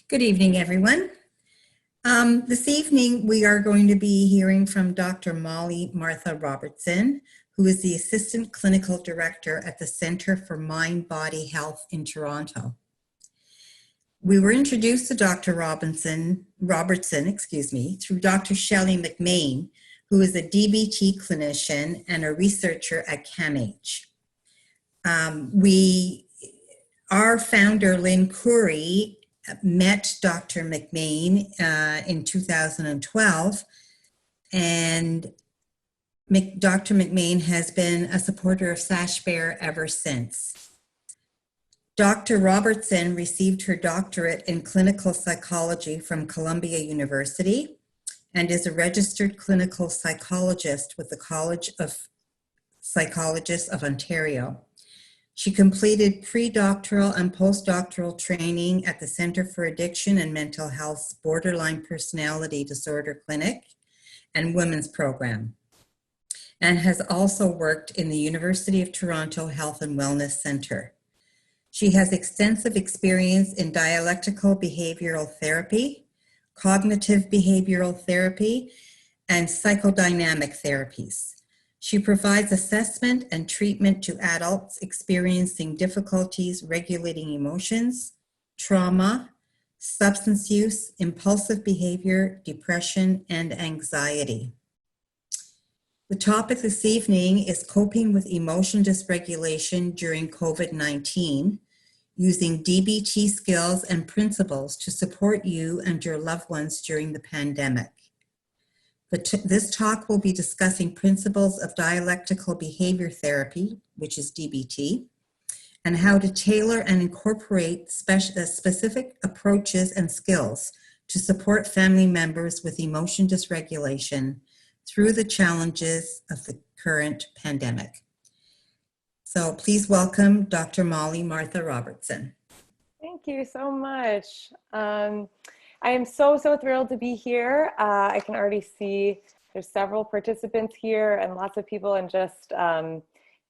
Good evening, everyone. This evening, we are going to be hearing from Dr. Molly Martha Robertson, who is the Assistant Clinical Director at the Center for Mind-Body Health in Toronto. We were introduced to Dr. Robertson, through Dr. Shelley McMain, who is a DBT clinician and a researcher at CAMH. Our founder, Lynn Curry, met Dr. McMain in 2012, and Dr. McMain has been a supporter of Sashbear ever since. Dr. Robertson received her doctorate in clinical psychology from Columbia University and is a registered clinical psychologist with the College of Psychologists of Ontario. She completed pre-doctoral and postdoctoral training at the Center for Addiction and Mental Health's Borderline Personality Disorder Clinic and Women's Program, and has also worked in the University of Toronto Health and Wellness Center. She has extensive experience in dialectical behavioral therapy, cognitive behavioral therapy, and psychodynamic therapies. She provides assessment and treatment to adults experiencing difficulties regulating emotions, trauma, substance use, impulsive behavior, depression, and anxiety. The topic this evening is coping with emotion dysregulation during COVID-19, using DBT skills and principles to support you and your loved ones during the pandemic. This talk will be discussing principles of dialectical behavior therapy, which is DBT, and how to tailor and incorporate specific approaches and skills to support family members with emotion dysregulation through the challenges of the current pandemic. So please welcome Dr. Molly Martha Robertson. Thank you so much. I am so thrilled to be here. I can already see there's several participants here and lots of people, and just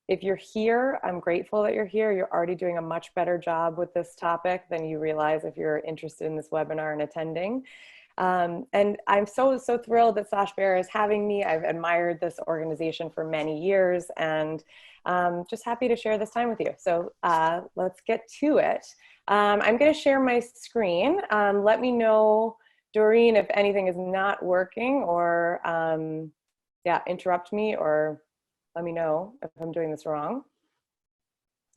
if you're here, I'm grateful that you're here. You're already doing a much better job with this topic than you realize if you're interested in this webinar and attending. And I'm so thrilled that Sashbear is having me. I've admired this organization for many years, and just happy to share this time with you. So let's get to it. I'm going to share my screen. Let me know, Doreen, if anything is not working, or interrupt me, or let me know if I'm doing this wrong.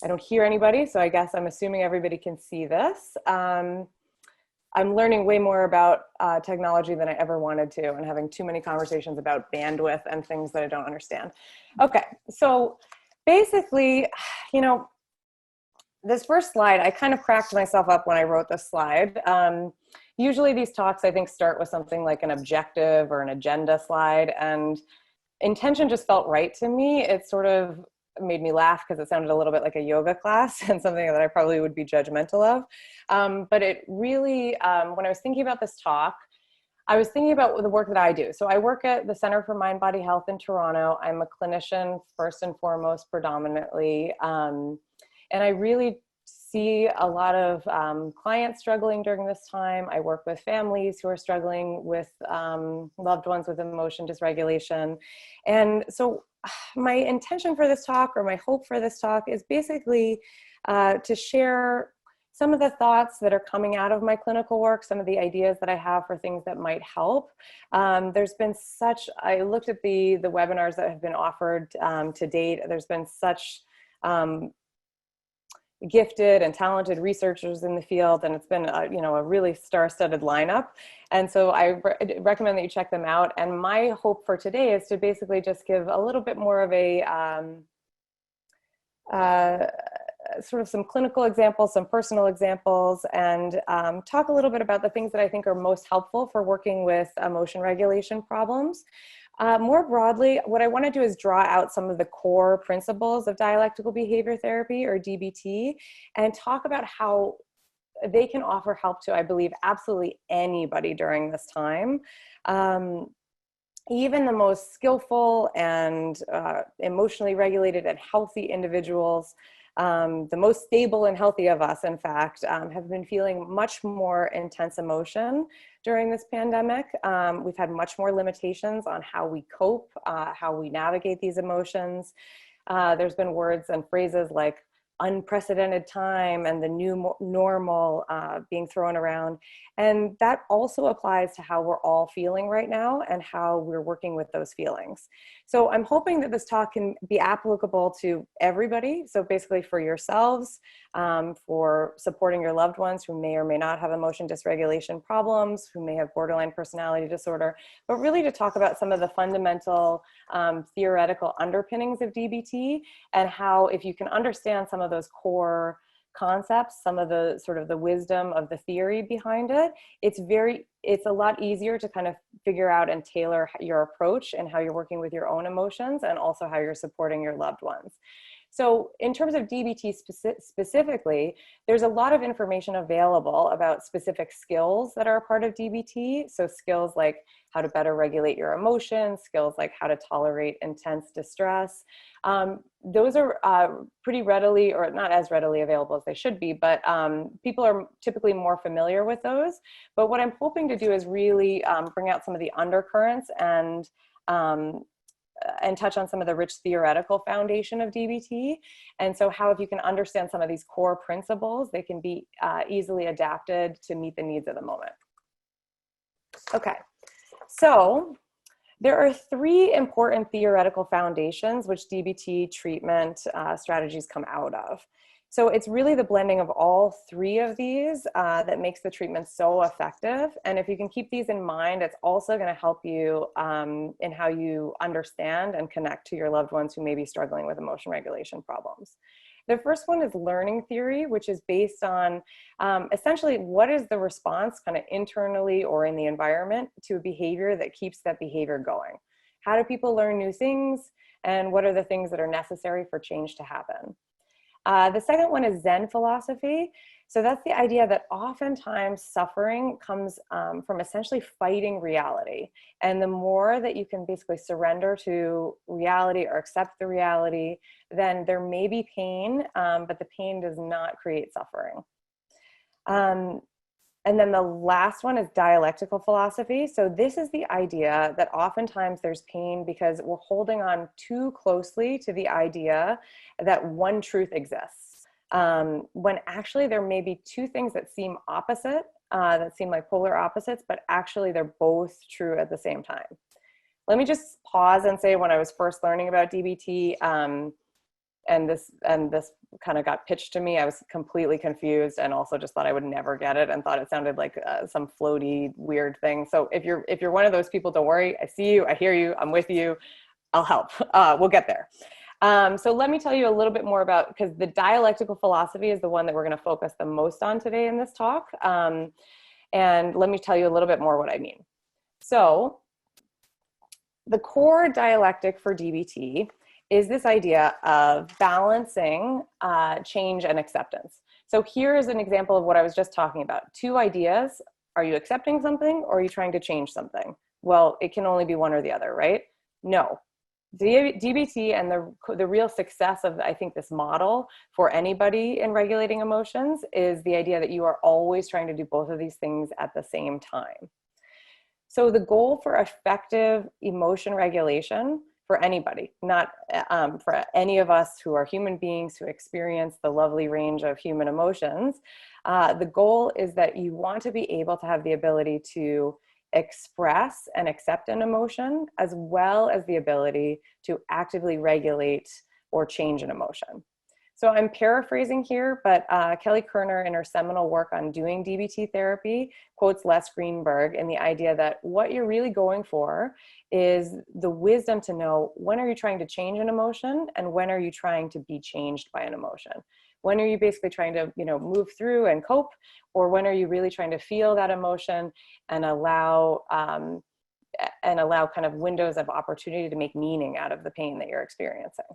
I don't hear anybody, so I guess I'm assuming everybody can see this. I'm learning way more about technology than I ever wanted to, and having too many conversations about bandwidth and things that I don't understand. Okay, so basically, this first slide, I kind of cracked myself up when I wrote this slide. Usually these talks, I think, start with something like an objective or an agenda slide, and intention just felt right to me. It sort of made me laugh because it sounded a little bit like a yoga class and something that I probably would be judgmental of. But it really, when I was thinking about this talk, I was thinking about the work that I do. So I work at the Center for Mind-Body Health in Toronto. I'm a clinician first and foremost, predominantly. And I really see a lot of clients struggling during this time. I work with families who are struggling with loved ones with emotion dysregulation. And so my intention for this talk, or my hope for this talk, is basically to share some of the thoughts that are coming out of my clinical work, some of the ideas that I have for things that might help. There's been I looked at the webinars that have been offered to date. There's been such gifted and talented researchers in the field, and it's been a really star-studded lineup. And so I recommend that you check them out. And my hope for today is to basically just give a little bit more of a sort of some clinical examples, some personal examples, and talk a little bit about the things that I think are most helpful for working with emotion regulation problems. More broadly, what I want to do is draw out some of the core principles of dialectical behavior therapy, or DBT, and talk about how they can offer help to, I believe, absolutely anybody during this time. Even the most skillful and emotionally regulated and healthy individuals The most stable and healthy of us, in fact, have been feeling much more intense emotion during this pandemic. We've had much more limitations on how we cope, how we navigate these emotions. There's been words and phrases like unprecedented time and the new normal being thrown around. And that also applies to how we're all feeling right now and how we're working with those feelings. So I'm hoping that this talk can be applicable to everybody. So basically for yourselves, for supporting your loved ones who may or may not have emotion dysregulation problems, who may have borderline personality disorder, but really to talk about some of the fundamental theoretical underpinnings of DBT and how, if you can understand some of those core concepts, some of the sort of the wisdom of the theory behind it, it's a lot easier to kind of figure out and tailor your approach and how you're working with your own emotions and also how you're supporting your loved ones. So in terms of DBT specifically, there's a lot of information available about specific skills that are a part of DBT. So skills like how to better regulate your emotions, skills like how to tolerate intense distress. Those are pretty readily, or not as readily available as they should be, but people are typically more familiar with those. But what I'm hoping to do is really bring out some of the undercurrents and touch on some of the rich theoretical foundation of DBT. And so how, if you can understand some of these core principles, they can be easily adapted to meet the needs of the moment. Okay, so there are three important theoretical foundations which DBT treatment strategies come out of. So it's really the blending of all three of these that makes the treatment so effective. And if you can keep these in mind, it's also going to help you in how you understand and connect to your loved ones who may be struggling with emotion regulation problems. The first one is learning theory, which is based on essentially what is the response kind of internally or in the environment to a behavior that keeps that behavior going. How do people learn new things, and what are the things that are necessary for change to happen? The second one is Zen philosophy. So that's the idea that oftentimes suffering comes from essentially fighting reality. And the more that you can basically surrender to reality or accept the reality, then there may be pain, but the pain does not create suffering. And then the last one is dialectical philosophy. So this is the idea that oftentimes there's pain because we're holding on too closely to the idea that one truth exists. When actually there may be two things that seem opposite, that seem like polar opposites, but actually they're both true at the same time. Let me just pause and say, when I was first learning about DBT, and this kind of got pitched to me, I was completely confused and also just thought I would never get it and thought it sounded like some floaty, weird thing. So if you're one of those people, don't worry. I see you, I hear you, I'm with you, I'll help. We'll get there. So let me tell you a little bit more about, because the dialectical philosophy is the one that we're going to focus the most on today in this talk. And let me tell you a little bit more what I mean. So the core dialectic for DBT is this idea of balancing change and acceptance. So here is an example of what I was just talking about. Two ideas. Are you accepting something, or are you trying to change something? Well, it can only be one or the other, right? No. DBT and the real success of, I think, this model for anybody in regulating emotions is the idea that you are always trying to do both of these things at the same time. So the goal for effective emotion regulation for anybody, not for any of us who are human beings who experience the lovely range of human emotions, the goal is that you want to be able to have the ability to express and accept an emotion, as well as the ability to actively regulate or change an emotion. So I'm paraphrasing here, but Kelly Kerner, in her seminal work on doing DBT therapy, quotes Les Greenberg in the idea that what you're really going for is the wisdom to know, when are you trying to change an emotion, and when are you trying to be changed by an emotion? When are you basically trying to, move through and cope, or when are you really trying to feel that emotion and allow kind of windows of opportunity to make meaning out of the pain that you're experiencing?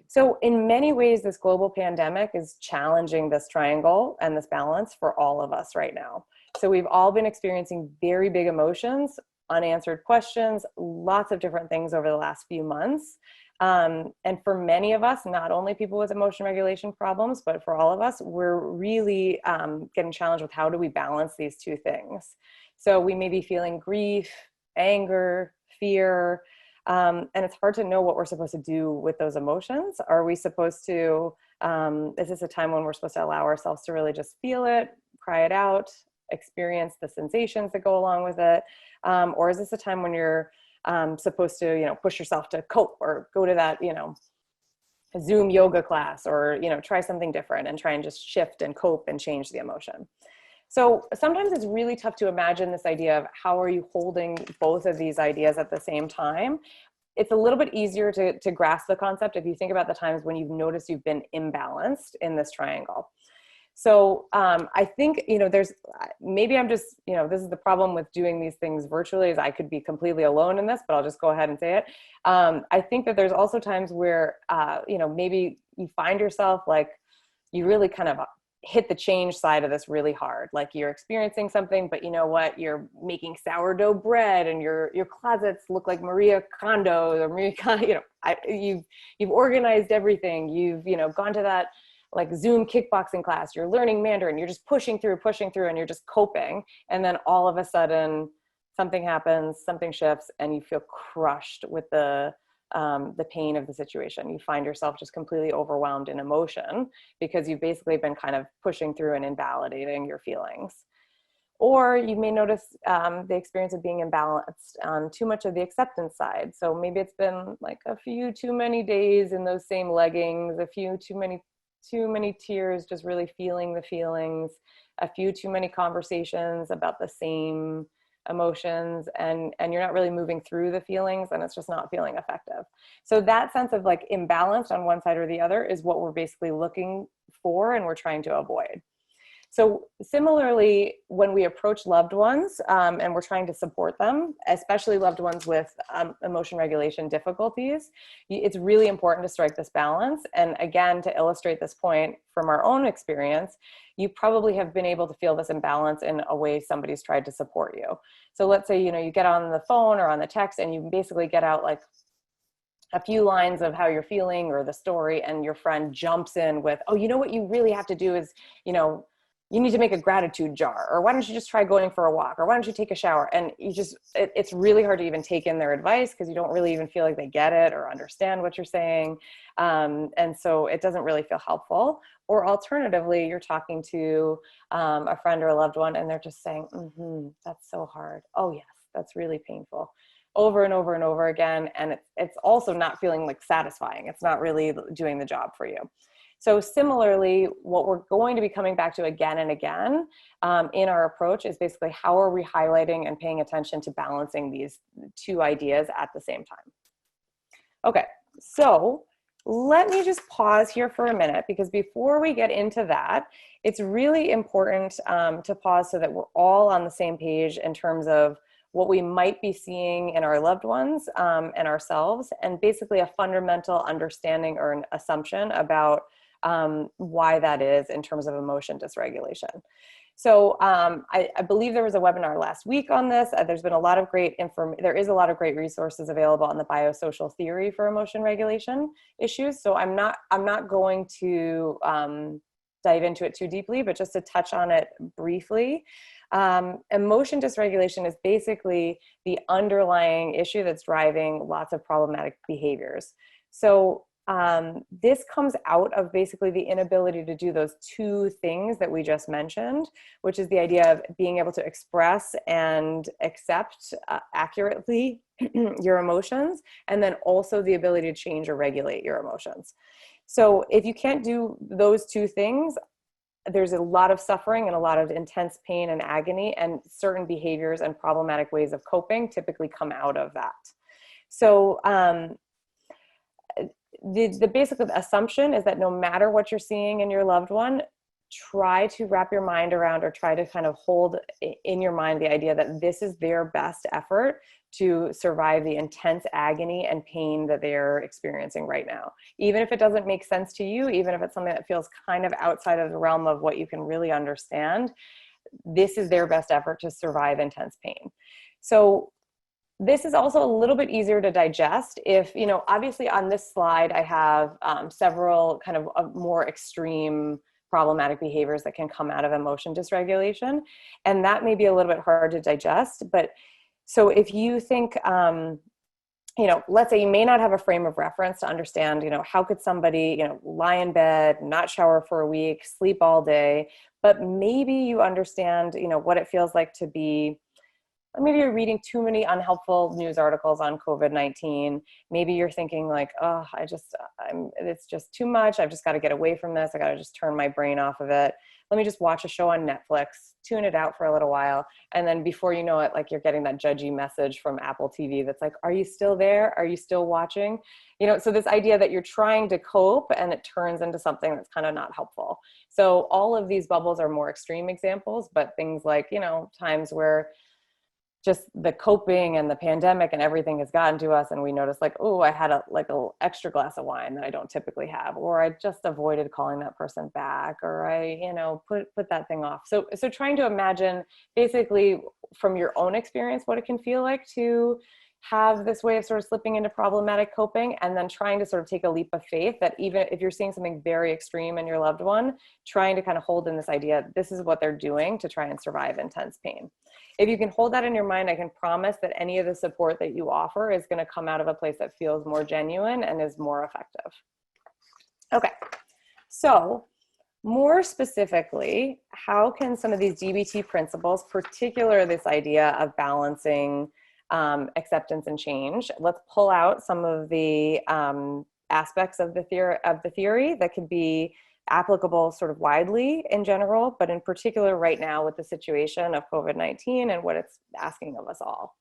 So in many ways, this global pandemic is challenging this triangle and this balance for all of us right now. So we've all been experiencing very big emotions, unanswered questions, lots of different things over the last few months. And for many of us, not only people with emotion regulation problems, but for all of us, we're really getting challenged with how do we balance these two things. So we may be feeling grief, anger, fear, and it's hard to know what we're supposed to do with those emotions. Are we supposed to, is this a time when we're supposed to allow ourselves to really just feel it, cry it out, experience the sensations that go along with it? Or is this a time when you're supposed to, push yourself to cope or go to that, Zoom yoga class, or, try something different and try and just shift and cope and change the emotion? So sometimes it's really tough to imagine this idea of how are you holding both of these ideas at the same time. It's a little bit easier to grasp the concept if you think about the times when you've noticed you've been imbalanced in this triangle. So I think, there's, maybe I'm just, this is the problem with doing these things virtually, is I could be completely alone in this, but I'll just go ahead and say it. I think that there's also times where, maybe you find yourself like you really kind of hit the change side of this really hard. Like you're experiencing something, but you know what, you're making sourdough bread and your closets look like Maria Kondo or Marie Kondo, you've organized everything. You've, gone to that like Zoom kickboxing class, you're learning Mandarin, you're just pushing through, and you're just coping. And then all of a sudden something happens, something shifts, and you feel crushed with the pain of the situation. You find yourself just completely overwhelmed in emotion because you've basically been kind of pushing through and invalidating your feelings. Or you may notice the experience of being imbalanced on too much of the acceptance side. So maybe it's been like a few too many days in those same leggings, a few too many tears, just really feeling the feelings, a few too many conversations about the same emotions, and you're not really moving through the feelings, and it's just not feeling effective. So that sense of like imbalance on one side or the other is what we're basically looking for and we're trying to avoid. So similarly, when we approach loved ones and we're trying to support them, especially loved ones with emotion regulation difficulties, it's really important to strike this balance. And again, to illustrate this point from our own experience, you probably have been able to feel this imbalance in a way somebody's tried to support you. So let's say, you get on the phone or on the text and you basically get out like a few lines of how you're feeling or the story, and your friend jumps in with, oh, what you really have to do is, you need to make a gratitude jar, or why don't you just try going for a walk, or why don't you take a shower? And it's really hard to even take in their advice because you don't really even feel like they get it or understand what you're saying. And so it doesn't really feel helpful. Or alternatively, you're talking to a friend or a loved one and they're just saying, that's so hard. Oh yes, that's really painful, over and over and over again. And it's also not feeling like satisfying. It's not really doing the job for you. So similarly, what we're going to be coming back to again and again in our approach is basically how are we highlighting and paying attention to balancing these two ideas at the same time. Okay, so let me just pause here for a minute, because before we get into that, it's really important to pause so that we're all on the same page in terms of what we might be seeing in our loved ones and ourselves, and basically a fundamental understanding or an assumption about why that is in terms of emotion dysregulation. So I believe there was a webinar last week on this. There's been a lot of great there is a lot of great resources available on the biosocial theory for emotion regulation issues. So I'm not going to dive into it too deeply, but just to touch on it briefly. Emotion dysregulation is basically the underlying issue that's driving lots of problematic behaviors. So this comes out of basically the inability to do those two things that we just mentioned, which is the idea of being able to express and accept accurately your emotions, and then also the ability to change or regulate your emotions. So if you can't do those two things, there's a lot of suffering and a lot of intense pain and agony, and certain behaviors and problematic ways of coping typically come out of that. So the basic assumption is that no matter what you're seeing in your loved one, try to wrap your mind around, or try to kind of hold in your mind the idea that this is their best effort to survive the intense agony and pain that they're experiencing right now. Even if it doesn't make sense to you, even if it's something that feels kind of outside of the realm of what you can really understand, this is their best effort to survive intense pain. So This is also a little bit easier to digest if, you know, obviously on this slide, I have several kind of more extreme problematic behaviors that can come out of emotion dysregulation. And that may be a little bit hard to digest. But so if you think, you know, let's say you may not have a frame of reference to understand, you know, how could somebody, you know, lie in bed, not shower for a week, sleep all day, but maybe you understand, you know, what it feels like to be, maybe you're reading too many unhelpful news articles on COVID-19. Maybe you're thinking like, oh, it's just too much. I've just got to get away from this. I got to just turn my brain off of it. Let me just watch a show on Netflix, tune it out for a little while. And then before you know it, like you're getting that judgy message from Apple TV that's like, are you still there? Are you still watching? You know, so this idea that you're trying to cope and it turns into something that's kind of not helpful. So all of these bubbles are more extreme examples, but things like, you know, times where just the coping and the pandemic and everything has gotten to us, and we notice like, oh, I had a extra glass of wine that I don't typically have, or I just avoided calling that person back, or I, you know, put that thing off. So trying to imagine basically from your own experience what it can feel like to have this way of sort of slipping into problematic coping, and then trying to sort of take a leap of faith that even if you're seeing something very extreme in your loved one, trying to kind of hold in this idea, this is what they're doing to try and survive intense pain. If you can hold that in your mind, I can promise that any of the support that you offer is going to come out of a place that feels more genuine and is more effective. Okay, so more specifically, how can some of these DBT principles, particularly this idea of balancing acceptance and change, let's pull out some of the aspects of the theory that could be applicable sort of widely in general, but in particular right now with the situation of COVID-19 and what it's asking of us all.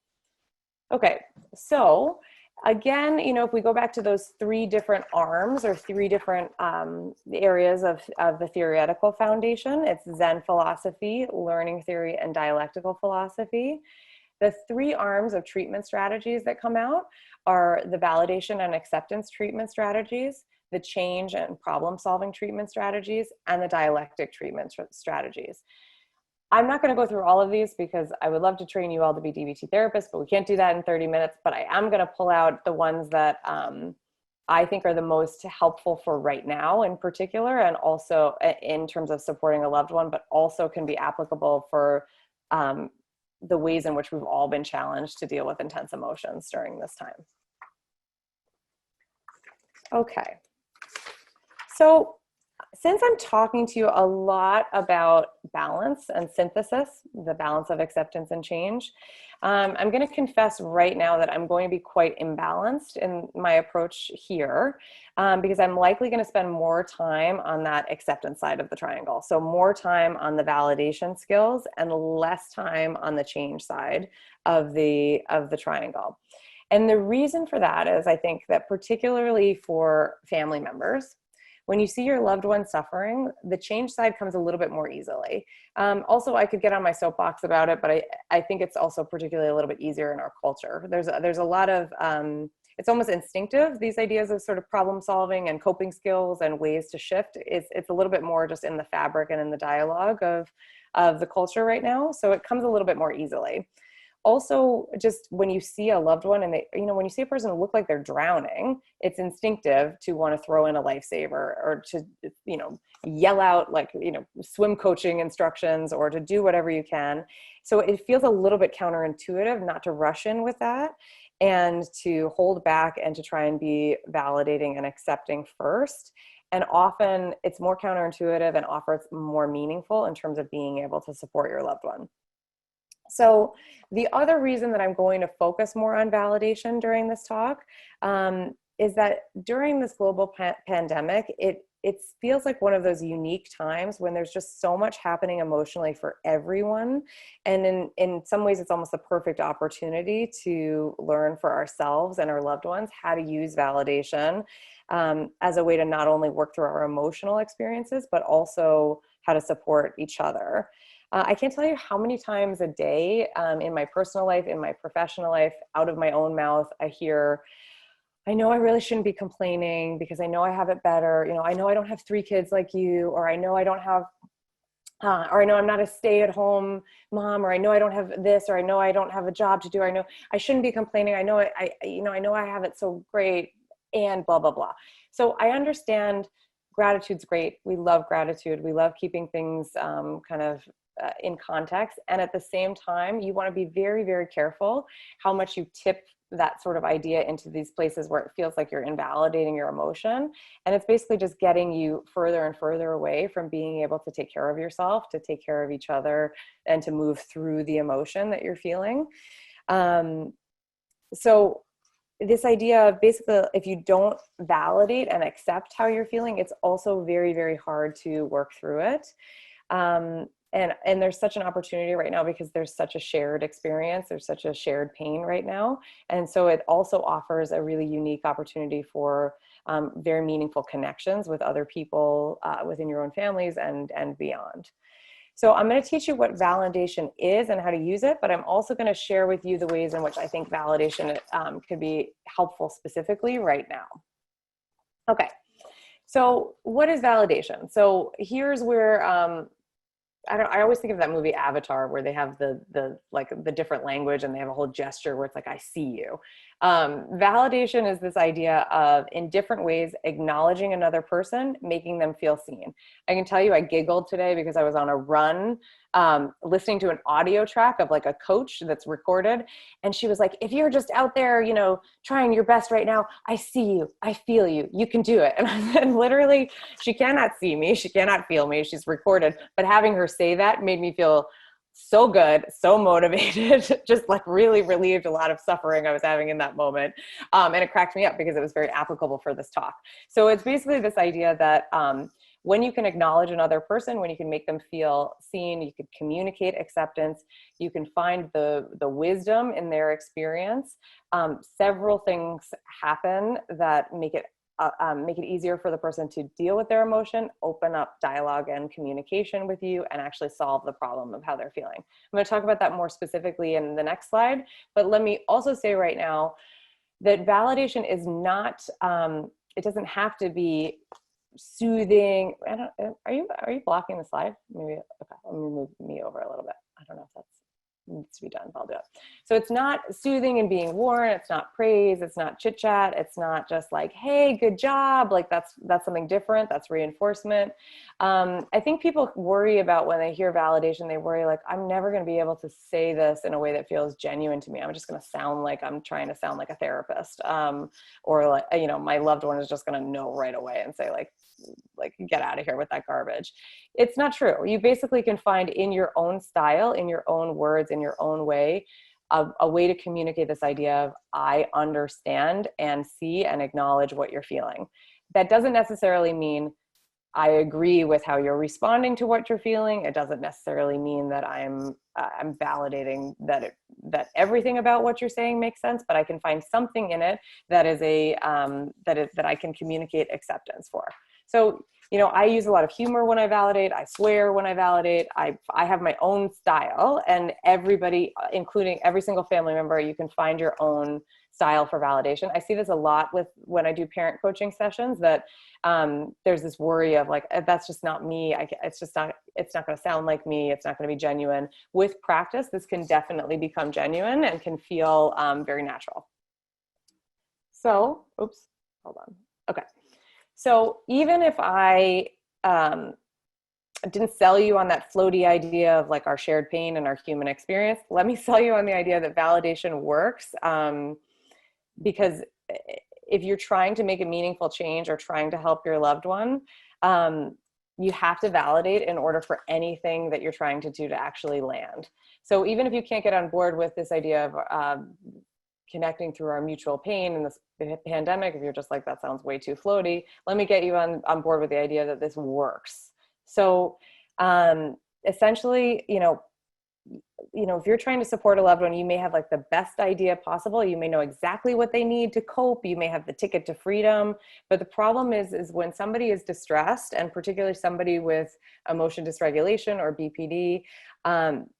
Okay, so again, you know, if we go back to those three different arms or three different areas of the theoretical foundation, it's Zen philosophy, learning theory, and dialectical philosophy. The three arms of treatment strategies that come out are the validation and acceptance treatment strategies, the change and problem-solving treatment strategies, and the dialectic treatment strategies. I'm not going to go through all of these because I would love to train you all to be DBT therapists, but we can't do that in 30 minutes. But I am going to pull out the ones that I think are the most helpful for right now in particular, and also in terms of supporting a loved one, but also can be applicable for the ways in which we've all been challenged to deal with intense emotions during this time. Okay. So since I'm talking to you a lot about balance and synthesis, the balance of acceptance and change, I'm going to confess right now that I'm going to be quite imbalanced in my approach here because I'm likely going to spend more time on that acceptance side of the triangle. So more time on the validation skills and less time on the change side of the triangle. And the reason for that is I think that particularly for family members, when you see your loved one suffering, the change side comes a little bit more easily. Also, I could get on my soapbox about it, but I think it's also particularly a little bit easier in our culture. There's a lot of, it's almost instinctive, these ideas of sort of problem solving and coping skills and ways to shift. It's a little bit more just in the fabric and in the dialogue of the culture right now. So it comes a little bit more easily. Also, just when you see a loved one and they, you know, when you see a person look like they're drowning, it's instinctive to want to throw in a lifesaver or to, you know, yell out like, you know, swim coaching instructions or to do whatever you can. So it feels a little bit counterintuitive not to rush in with that and to hold back and to try and be validating and accepting first. And often it's more counterintuitive and offers more meaningful in terms of being able to support your loved one. So the other reason that I'm going to focus more on validation during this talk is that during this global pandemic, it feels like one of those unique times when there's just so much happening emotionally for everyone. And in some ways, it's almost the perfect opportunity to learn for ourselves and our loved ones how to use validation as a way to not only work through our emotional experiences, but also how to support each other. I can't tell you how many times a day in my personal life, in my professional life, out of my own mouth, I hear, I know I really shouldn't be complaining because I know I have it better. You know, I know I don't have 3 kids like you, or I know I don't have or I know I'm not a stay-at-home mom, or I know I don't have this, or I know I don't have a job to do. I know I shouldn't be complaining. I know I know I have it so great, and blah, blah, blah. So I understand gratitude's great. We love gratitude. We love keeping things kind of in context. And at the same time, you want to be very, very careful how much you tip that sort of idea into these places where it feels like you're invalidating your emotion. And it's basically just getting you further and further away from being able to take care of yourself, to take care of each other, and to move through the emotion that you're feeling. So this idea of basically, if you don't validate and accept how you're feeling, it's also very, very hard to work through it. And there's such an opportunity right now because there's such a shared experience. There's such a shared pain right now. And so it also offers a really unique opportunity for very meaningful connections with other people within your own families and beyond. So I'm going to teach you what validation is and how to use it, but I'm also going to share with you the ways in which I think validation could be helpful specifically right now. Okay, so what is validation? So here's where I always think of that movie Avatar, where they have the different language and they have a whole gesture where it's like, I see you. Validation is this idea of, in different ways, acknowledging another person, making them feel seen. I can tell you I giggled today because I was on a run, listening to an audio track of like a coach that's recorded. And she was like, if you're just out there, you know, trying your best right now, I see you, I feel you, you can do it. And literally, she cannot see me, she cannot feel me, she's recorded. But having her say that made me feel so good, so motivated, just like really relieved a lot of suffering I was having in that moment. And it cracked me up because it was very applicable for this talk. So it's basically this idea that when you can acknowledge another person, when you can make them feel seen, you can communicate acceptance, you can find the wisdom in their experience, several things happen that make it easier for the person to deal with their emotion, open up dialogue and communication with you, and actually solve the problem of how they're feeling. I'm going to talk about that more specifically in the next slide, but let me also say right now that validation is not, it doesn't have to be soothing. Are you blocking the slide? Maybe, okay, let me move me over a little bit. I don't know if that's needs to be done, but I'll do it. So it's not soothing and being worn. It's not praise. It's not chit chat. It's not just like, hey, good job. Like that's something different. That's reinforcement. I think people worry about when they hear validation, they worry like, I'm never going to be able to say this in a way that feels genuine to me. I'm just going to sound like I'm trying to sound like a therapist. Or like, you know, my loved one is just going to know right away and say like, get out of here with that garbage. It's not true. You basically can find in your own style, in your own words, in your own way, a way to communicate this idea of I understand and see and acknowledge what you're feeling. That doesn't necessarily mean I agree with how you're responding to what you're feeling. It doesn't necessarily mean that I'm validating that everything about what you're saying makes sense, but I can find something in it that is that I can communicate acceptance for. So, you know, I use a lot of humor when I validate. I swear when I validate. I have my own style, and everybody, including every single family member, you can find your own style for validation. I see this a lot with when I do parent coaching sessions, that there's this worry of like, that's just not me. It's not going to sound like me. It's not going to be genuine. With practice, this can definitely become genuine and can feel very natural. So, oops, hold on. Okay. So even if I didn't sell you on that floaty idea of like our shared pain and our human experience, let me sell you on the idea that validation works, because if you're trying to make a meaningful change or trying to help your loved one, you have to validate in order for anything that you're trying to do to actually land. So even if you can't get on board with this idea of connecting through our mutual pain in this pandemic, if you're just like, that sounds way too floaty, let me get you on board with the idea that this works. So essentially, you know, if you're trying to support a loved one, you may have like the best idea possible. You may know exactly what they need to cope. You may have the ticket to freedom. But the problem is when somebody is distressed, and particularly somebody with emotion dysregulation or BPD,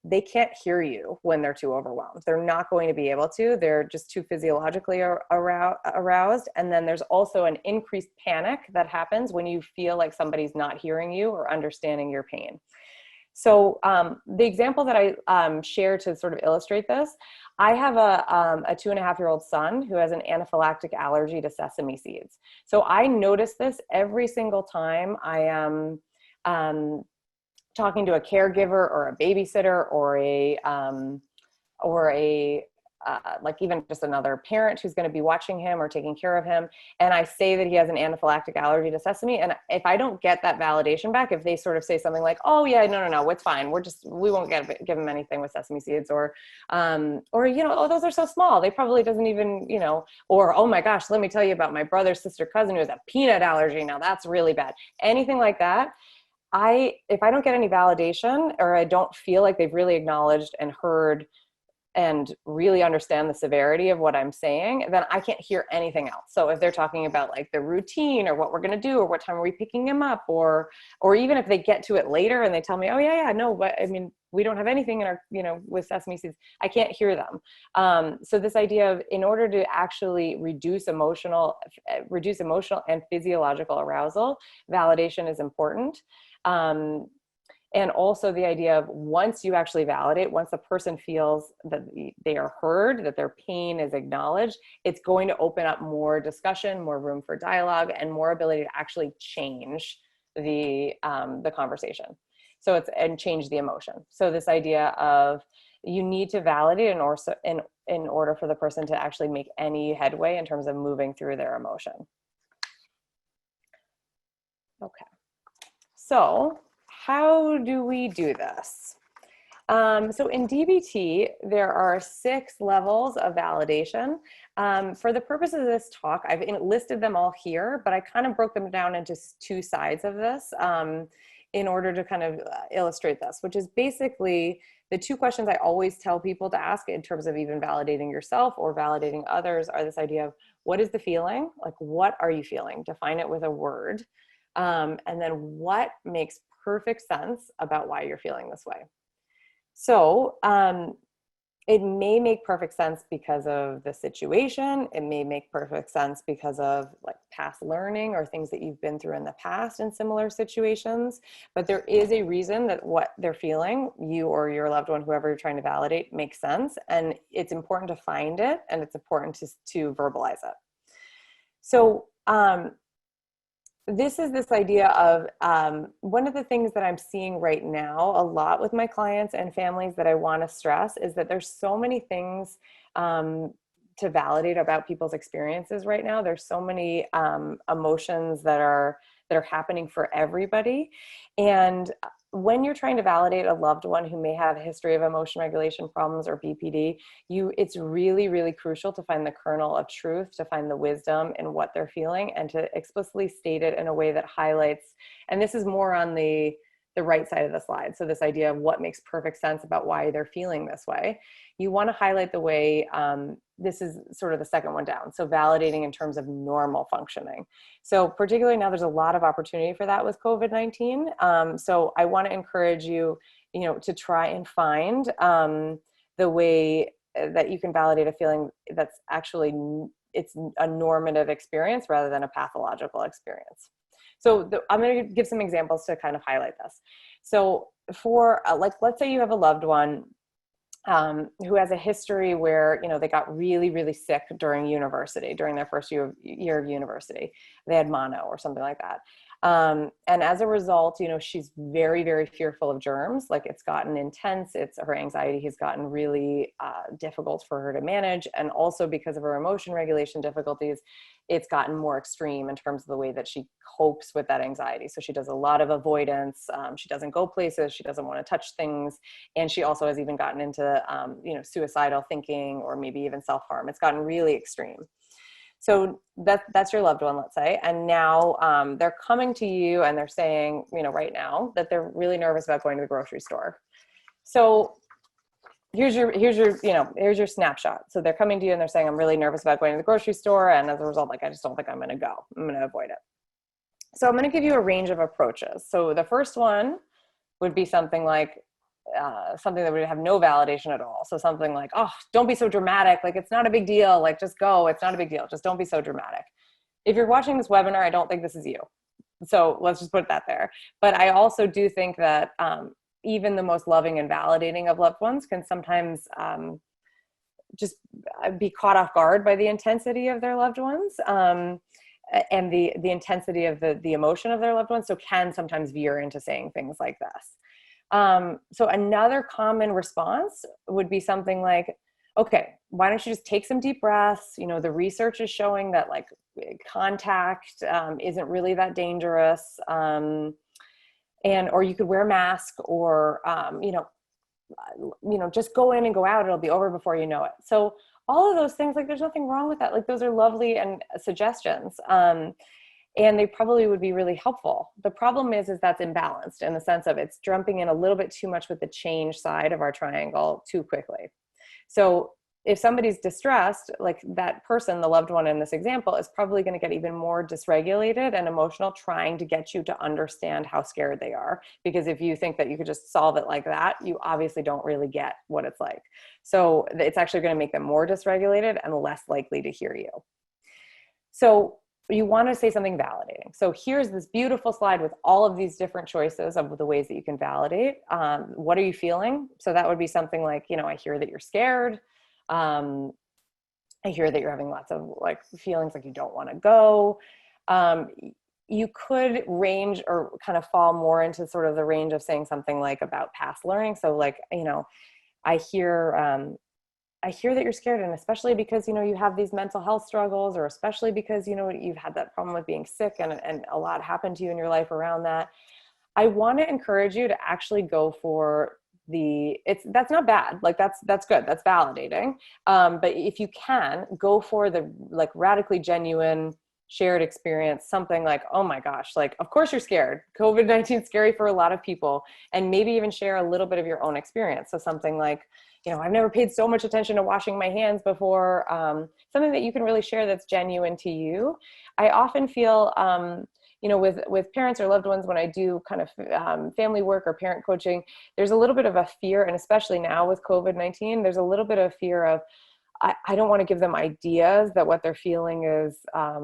they can't hear you when they're too overwhelmed. They're not going to be able to. They're just too physiologically aroused. And then there's also an increased panic that happens when you feel like somebody's not hearing you or understanding your pain. So the example that I share to sort of illustrate this, I have a 2.5-year-old son who has an anaphylactic allergy to sesame seeds. So I notice this every single time I am talking to a caregiver or a babysitter or a like even just another parent who's going to be watching him or taking care of him. And I say that he has an anaphylactic allergy to sesame. And if I don't get that validation back, if they sort of say something like, oh yeah, no, it's fine. We won't give him anything with sesame seeds, or, oh, those are so small. They probably doesn't even, or, oh my gosh, let me tell you about my brother, sister, cousin who has a peanut allergy. Now that's really bad. Anything like that. If I don't get any validation, or I don't feel like they've really acknowledged and heard and really understand the severity of what I'm saying, then I can't hear anything else. So if they're talking about like the routine or what we're going to do or what time are we picking him up, or even if they get to it later and they tell me, oh yeah, no, but I mean, we don't have anything in our, with sesame seeds, I can't hear them. So this idea of, in order to actually reduce emotional and physiological arousal, validation is important. And also the idea of, once you actually validate, once the person feels that they are heard, that their pain is acknowledged, it's going to open up more discussion, more room for dialogue, and more ability to actually change the conversation. So and change the emotion. So this idea of, you need to validate in order for the person to actually make any headway in terms of moving through their emotion. Okay. So how do we do this? So in DBT, there are 6 levels of validation. For the purposes of this talk, I've listed them all here, but I kind of broke them down into 2 sides of this in order to kind of illustrate this, which is basically the 2 questions I always tell people to ask in terms of even validating yourself or validating others are this idea of, what is the feeling? Like, what are you feeling? Define it with a word. And then what makes perfect sense about why you're feeling this way. So it may make perfect sense because of the situation. It may make perfect sense because of like past learning or things that you've been through in the past in similar situations. But there is a reason that what they're feeling, you or your loved one, whoever you're trying to validate, makes sense. And it's important to find it, and it's important to verbalize it. So this is this idea of one of the things that I'm seeing right now a lot with my clients and families that I want to stress is that there's so many things to validate about people's experiences right now. There's so many emotions that are happening for everybody. And when you're trying to validate a loved one who may have a history of emotion regulation problems or BPD, it's really, really crucial to find the kernel of truth, to find the wisdom in what they're feeling, and to explicitly state it in a way that highlights, and this is more on the right side of the slide. So this idea of what makes perfect sense about why they're feeling this way. You want to highlight the way, this is sort of the second one down. So validating in terms of normal functioning. So particularly now there's a lot of opportunity for that with COVID-19. So I want to encourage you, to try and find the way that you can validate a feeling that's actually, it's a normative experience rather than a pathological experience. So I'm going to give some examples to kind of highlight this. So for let's say you have a loved one who has a history where, they got really, really sick during university, during their first year of university. They had mono or something like that. And as a result, she's very, very fearful of germs. Like, it's gotten intense. Her anxiety has gotten really difficult for her to manage. And also because of her emotion regulation difficulties, it's gotten more extreme in terms of the way that she copes with that anxiety. So she does a lot of avoidance. She doesn't go places. She doesn't want to touch things. And she also has even gotten into, suicidal thinking, or maybe even self-harm. It's gotten really extreme. So that's your loved one, let's say. And now they're coming to you and they're saying, right now, that they're really nervous about going to the grocery store. So here's your snapshot. So they're coming to you and they're saying, I'm really nervous about going to the grocery store. And as a result, I just don't think I'm going to go. I'm going to avoid it. So I'm going to give you a range of approaches. So the first one would be something like, something that would have no validation at all. So something like, oh, don't be so dramatic. Like, it's not a big deal. Like, just go. It's not a big deal. Just don't be so dramatic. If you're watching this webinar, I don't think this is you. So let's just put that there. But I also do think that, even the most loving and validating of loved ones can sometimes just be caught off guard by the intensity of their loved ones, and the intensity of the emotion of their loved ones, so can sometimes veer into saying things like this. So another common response would be something like, okay, why don't you just take some deep breaths? You know, the research is showing that like contact isn't really that dangerous. Or you could wear a mask, or, just go in and go out. It'll be over before you know it. So all of those things, like there's nothing wrong with that. Like those are lovely and suggestions. And they probably would be really helpful. The problem is that's imbalanced in the sense of it's jumping in a little bit too much with the change side of our triangle too quickly. So if somebody's distressed, like that person, the loved one in this example, is probably going to get even more dysregulated and emotional trying to get you to understand how scared they are. Because if you think that you could just solve it like that, you obviously don't really get what it's like. So it's actually going to make them more dysregulated and less likely to hear you. So you want to say something validating. So here's this beautiful slide with all of these different choices of the ways that you can validate. What are you feeling? So that would be something like, I hear that you're scared. I hear that you're having lots of like feelings like you don't want to go. You could range or kind of fall more into sort of the range of saying something like about past learning. So like, I hear that you're scared, and especially because, you have these mental health struggles, or especially because, you've had that problem with being sick and a lot happened to you in your life around that. I want to encourage you to actually go for that's not bad. Like that's good. That's validating. But if you can go for the like radically genuine shared experience, something like, oh my gosh, like, of course you're scared. COVID-19 is scary for a lot of people, and maybe even share a little bit of your own experience. So something like, I've never paid so much attention to washing my hands before. Something that you can really share that's genuine to you. I often feel, with parents or loved ones, when I do kind of family work or parent coaching, there's a little bit of a fear, and especially now with COVID-19, there's a little bit of fear of, I don't want to give them ideas that what they're feeling is, I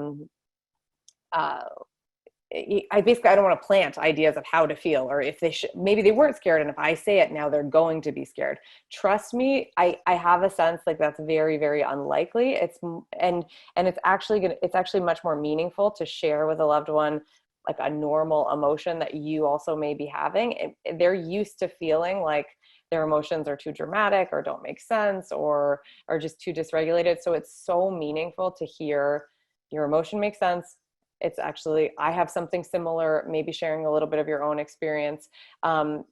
don't want to plant ideas of how to feel, or if they maybe they weren't scared, and if I say it now, they're going to be scared. Trust me, I have a sense like that's very, very unlikely. It's actually much more meaningful to share with a loved one like a normal emotion that you also may be having. They're used to feeling like their emotions are too dramatic or don't make sense or are just too dysregulated. So it's so meaningful to hear your emotion make sense. It's actually, I have something similar, maybe sharing a little bit of your own experience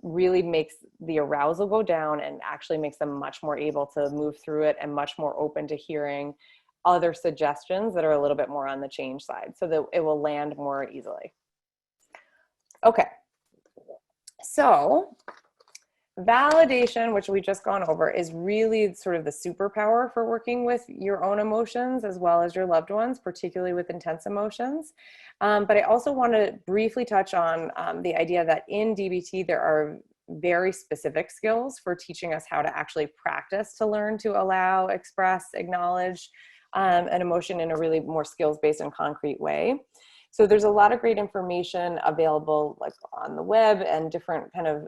really makes the arousal go down and actually makes them much more able to move through it and much more open to hearing other suggestions that are a little bit more on the change side, so that it will land more easily. Okay, so validation, which we just gone over, is really sort of the superpower for working with your own emotions as well as your loved ones, particularly with intense emotions. But I also want to briefly touch on the idea that in DBT, there are very specific skills for teaching us how to actually practice to learn to allow, express, acknowledge an emotion in a really more skills-based and concrete way. So there's a lot of great information available like on the web and different kind of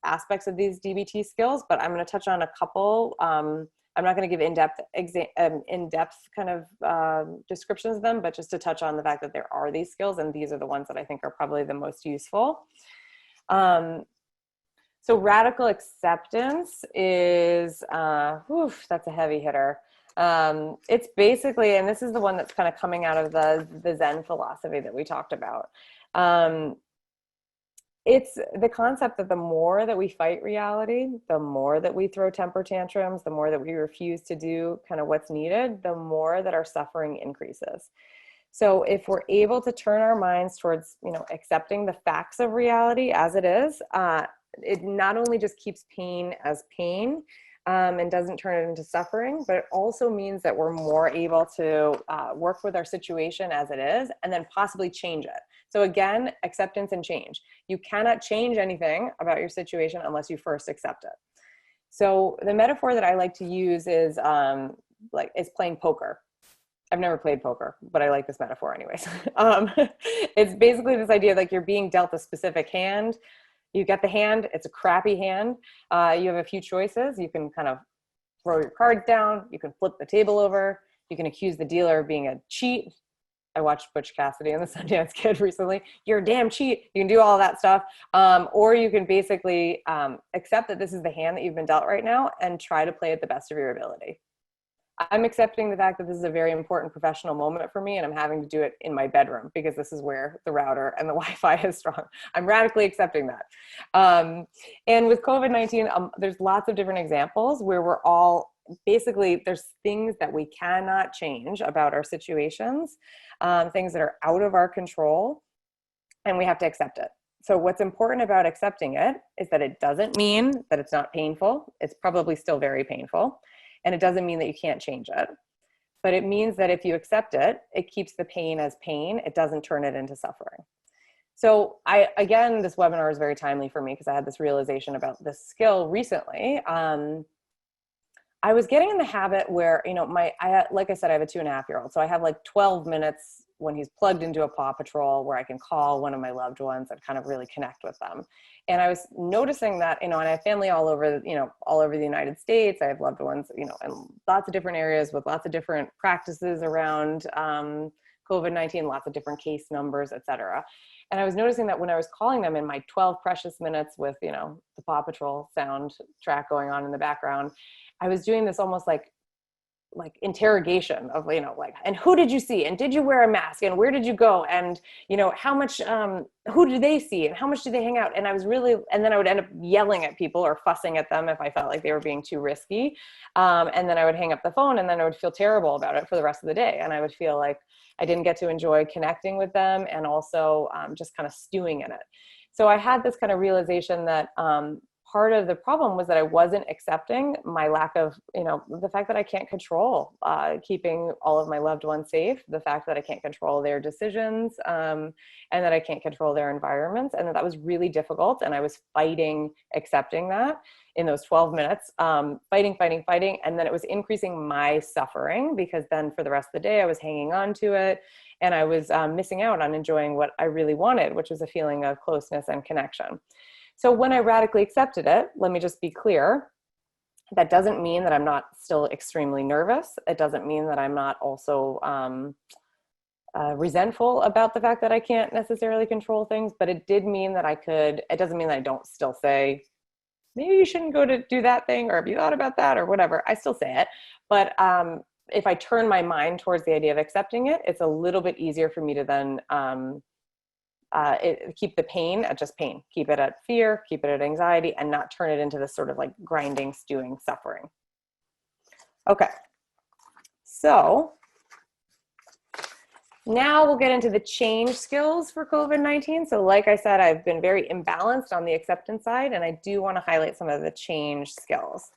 aspects of these DBT skills, but I'm going to touch on a couple. I'm not going to give in-depth kind of descriptions of them, but just to touch on the fact that there are these skills, and these are the ones that I think are probably the most useful. So radical acceptance is, that's a heavy hitter. It's basically, and this is the one that's kind of coming out of the Zen philosophy that we talked about. It's the concept that the more that we fight reality, the more that we throw temper tantrums, the more that we refuse to do kind of what's needed, the more that our suffering increases. So if we're able to turn our minds towards, accepting the facts of reality as it is, it not only just keeps pain as pain, and doesn't turn it into suffering, but it also means that we're more able to work with our situation as it is and then possibly change it. So again, acceptance and change. You cannot change anything about your situation unless you first accept it. So the metaphor that I like to use is playing poker. I've never played poker, but I like this metaphor anyways. It's basically this idea like you're being dealt a specific hand. You get the hand, it's a crappy hand. You have a few choices. You can kind of throw your cards down. You can flip the table over. You can accuse the dealer of being a cheat. I watched Butch Cassidy and the Sundance Kid recently. You're a damn cheat. You can do all that stuff. Or you can basically accept that this is the hand that you've been dealt right now and try to play at the best of your ability. I'm accepting the fact that this is a very important professional moment for me, and I'm having to do it in my bedroom because this is where the router and the Wi-Fi is strong. I'm radically accepting that. And with COVID-19, there's lots of different examples where we're all basically, there's things that we cannot change about our situations, things that are out of our control, and we have to accept it. So what's important about accepting it is that it doesn't mean that it's not painful. It's probably still very painful. And it doesn't mean that you can't change it, but it means that if you accept it, it keeps the pain as pain. It doesn't turn it into suffering. So again, this webinar is very timely for me because I had this realization about this skill recently. I was getting in the habit where, you know, like I said, I have a 2.5-year-old. So I have like 12 minutes when he's plugged into a Paw Patrol where I can call one of my loved ones and kind of really connect with them. And I was noticing that, you know, and I have family all over, you know, all over the United States. I have loved ones, you know, in lots of different areas with lots of different practices around COVID-19, lots of different case numbers, et cetera. And I was noticing that when I was calling them in my 12 precious minutes with, you know, the Paw Patrol soundtrack going on in the background, I was doing this almost like interrogation of, you know, like, and who did you see? And did you wear a mask? And where did you go? And, you know, how much, who do they see? And how much do they hang out? And I was really, and then I would end up yelling at people or fussing at them if I felt like they were being too risky. And then I would hang up the phone and then I would feel terrible about it for the rest of the day. And I would feel like I didn't get to enjoy connecting with them and also just kind of stewing in it. So I had this kind of realization that part of the problem was that I wasn't accepting my lack of, you know, the fact that I can't control keeping all of my loved ones safe, the fact that I can't control their decisions, and that I can't control their environments, and that was really difficult. And I was fighting accepting that in those 12 minutes, fighting. And then it was increasing my suffering because then for the rest of the day, I was hanging on to it and I was missing out on enjoying what I really wanted, which was a feeling of closeness and connection. So when I radically accepted it, let me just be clear, that doesn't mean that I'm not still extremely nervous. It doesn't mean that I'm not also resentful about the fact that I can't necessarily control things, but it did mean that I could, it doesn't mean that I don't still say, maybe you shouldn't go to do that thing, or have you thought about that, or whatever. I still say it. But if I turn my mind towards the idea of accepting it, it's a little bit easier for me to then keep the pain at just pain, keep it at fear, keep it at anxiety, and not turn it into this sort of like grinding, stewing suffering. Okay, so now we'll get into the change skills for COVID-19. So like I said, I've been very imbalanced on the acceptance side, and I do want to highlight some of the change skills.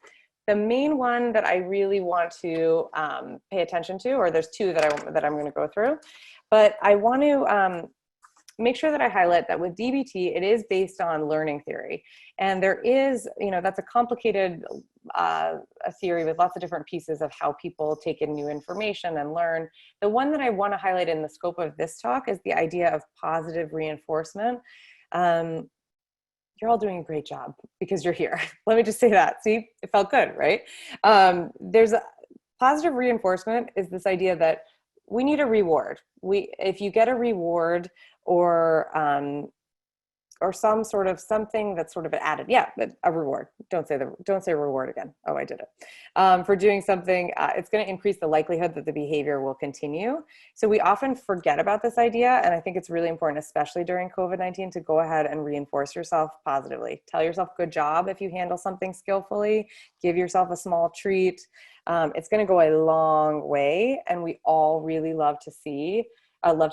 The main one that I really want to pay attention to, or there's two that I'm going to go through, but I want to make sure that I highlight that with DBT, it is based on learning theory. And there is, you know, that's a complicated a theory with lots of different pieces of how people take in new information and learn. The one that I want to highlight in the scope of this talk is the idea of positive reinforcement. You're all doing a great job because you're here. Let me just say that. See, it felt good, right? There's a positive reinforcement is this idea that we need a reward. If you get a reward or some sort of something that's sort of added, yeah, a reward. Don't say reward again. Oh, I did it. For doing something, it's going to increase the likelihood that the behavior will continue. So we often forget about this idea, and I think it's really important, especially during COVID-19, to go ahead and reinforce yourself positively. Tell yourself good job if you handle something skillfully. Give yourself a small treat. It's going to go a long way, and we all really love to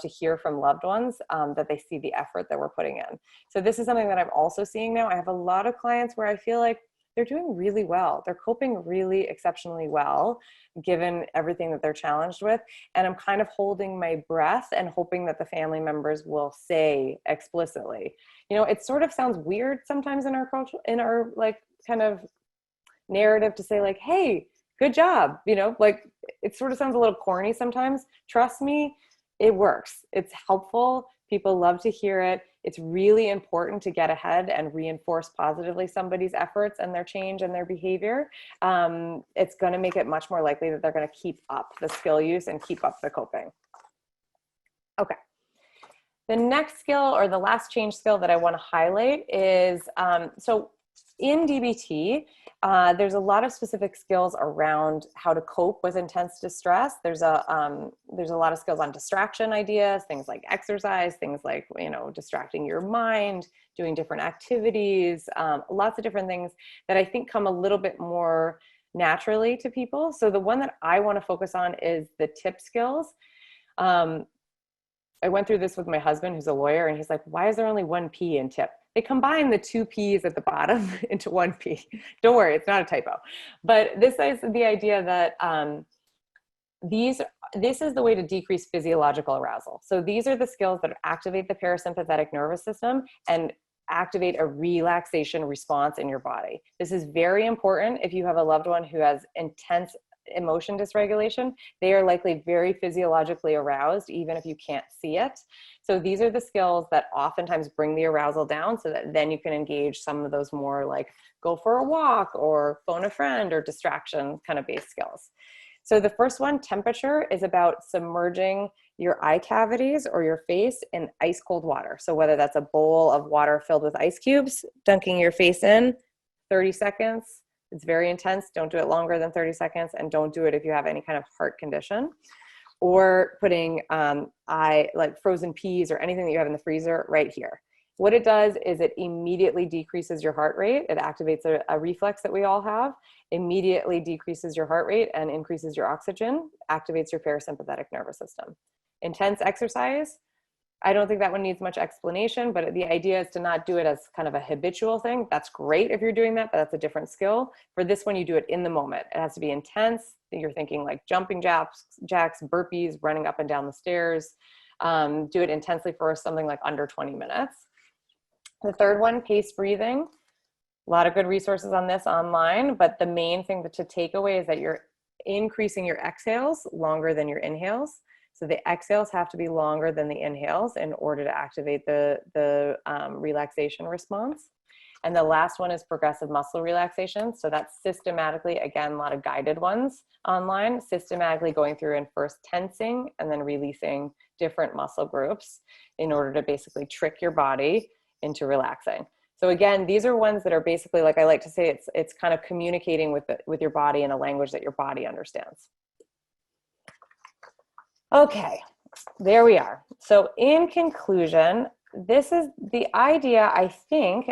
hear from loved ones that they see the effort that we're putting in. So this is something that I'm also seeing now. I have a lot of clients where I feel like they're doing really well. They're coping really exceptionally well, given everything that they're challenged with. And I'm kind of holding my breath and hoping that the family members will say explicitly, you know, it sort of sounds weird sometimes in our culture, in our like kind of narrative to say like, hey, good job. You know, like it sort of sounds a little corny sometimes. Trust me, it works. It's helpful. People love to hear it. it's really important to get ahead and reinforce positively somebody's efforts and their change and their behavior. It's going to make it much more likely that they're going to keep up the skill use and keep up the coping. Okay. The next skill, or the last change skill that I want to highlight is, so in DBT, there's a lot of specific skills around how to cope with intense distress. There's a lot of skills on distraction ideas, things like exercise, things like, you know, distracting your mind, doing different activities, lots of different things that I think come a little bit more naturally to people. So the one that I want to focus on is the tip skills. I went through this with my husband, who's a lawyer, and he's like, why is there only one P in tip? They combine the two P's at the bottom into one P. Don't worry, it's not a typo. But this is the idea that this is the way to decrease physiological arousal. So these are the skills that activate the parasympathetic nervous system and activate a relaxation response in your body. This is very important if you have a loved one who has intense emotion dysregulation. They are likely very physiologically aroused, even if you can't see it. So these are the skills that oftentimes bring the arousal down, so that then you can engage some of those more like go for a walk or phone a friend or distraction kind of based skills. So the first one, temperature, is about submerging your eye cavities or your face in ice cold water. So whether that's a bowl of water filled with ice cubes, dunking your face in 30 seconds. It's very intense. Don't do it longer than 30 seconds, and don't do it if you have any kind of heart condition. Or putting like frozen peas or anything that you have in the freezer right here. What it does is it immediately decreases your heart rate. It activates a reflex that we all have, immediately decreases your heart rate and increases your oxygen, activates your parasympathetic nervous system. Intense exercise, I don't think that one needs much explanation, but the idea is to not do it as kind of a habitual thing. That's great if you're doing that, but that's a different skill. For this one, you do it in the moment. It has to be intense. You're thinking like jumping jacks, burpees, running up and down the stairs. Do it intensely for something like under 20 minutes. The third one, paced breathing. A lot of good resources on this online, but the main thing to take away is that you're increasing your exhales longer than your inhales. So the exhales have to be longer than the inhales in order to activate the relaxation response. And the last one is progressive muscle relaxation. So that's systematically, again, a lot of guided ones online, systematically going through and first tensing and then releasing different muscle groups in order to basically trick your body into relaxing. So again, these are ones that are basically, like I like to say, it's kind of communicating with your body in a language that your body understands. Okay, there we are. So in conclusion, this is the idea, I think,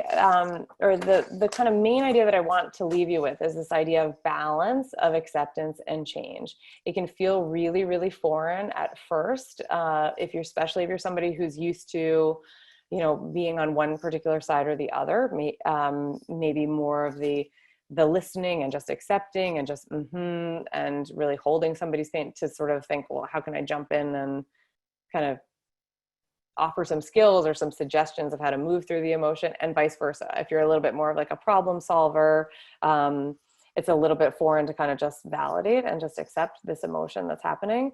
or the kind of main idea that I want to leave you with is this idea of balance, of acceptance and change. It can feel really, really foreign at first, especially if you're somebody who's used to, you know, being on one particular side or the other, maybe more of the listening and just accepting and just and really holding somebody's pain, to sort of think, well, how can I jump in and kind of offer some skills or some suggestions of how to move through the emotion, and vice versa. If you're a little bit more of like a problem solver, it's a little bit foreign to kind of just validate and just accept this emotion that's happening.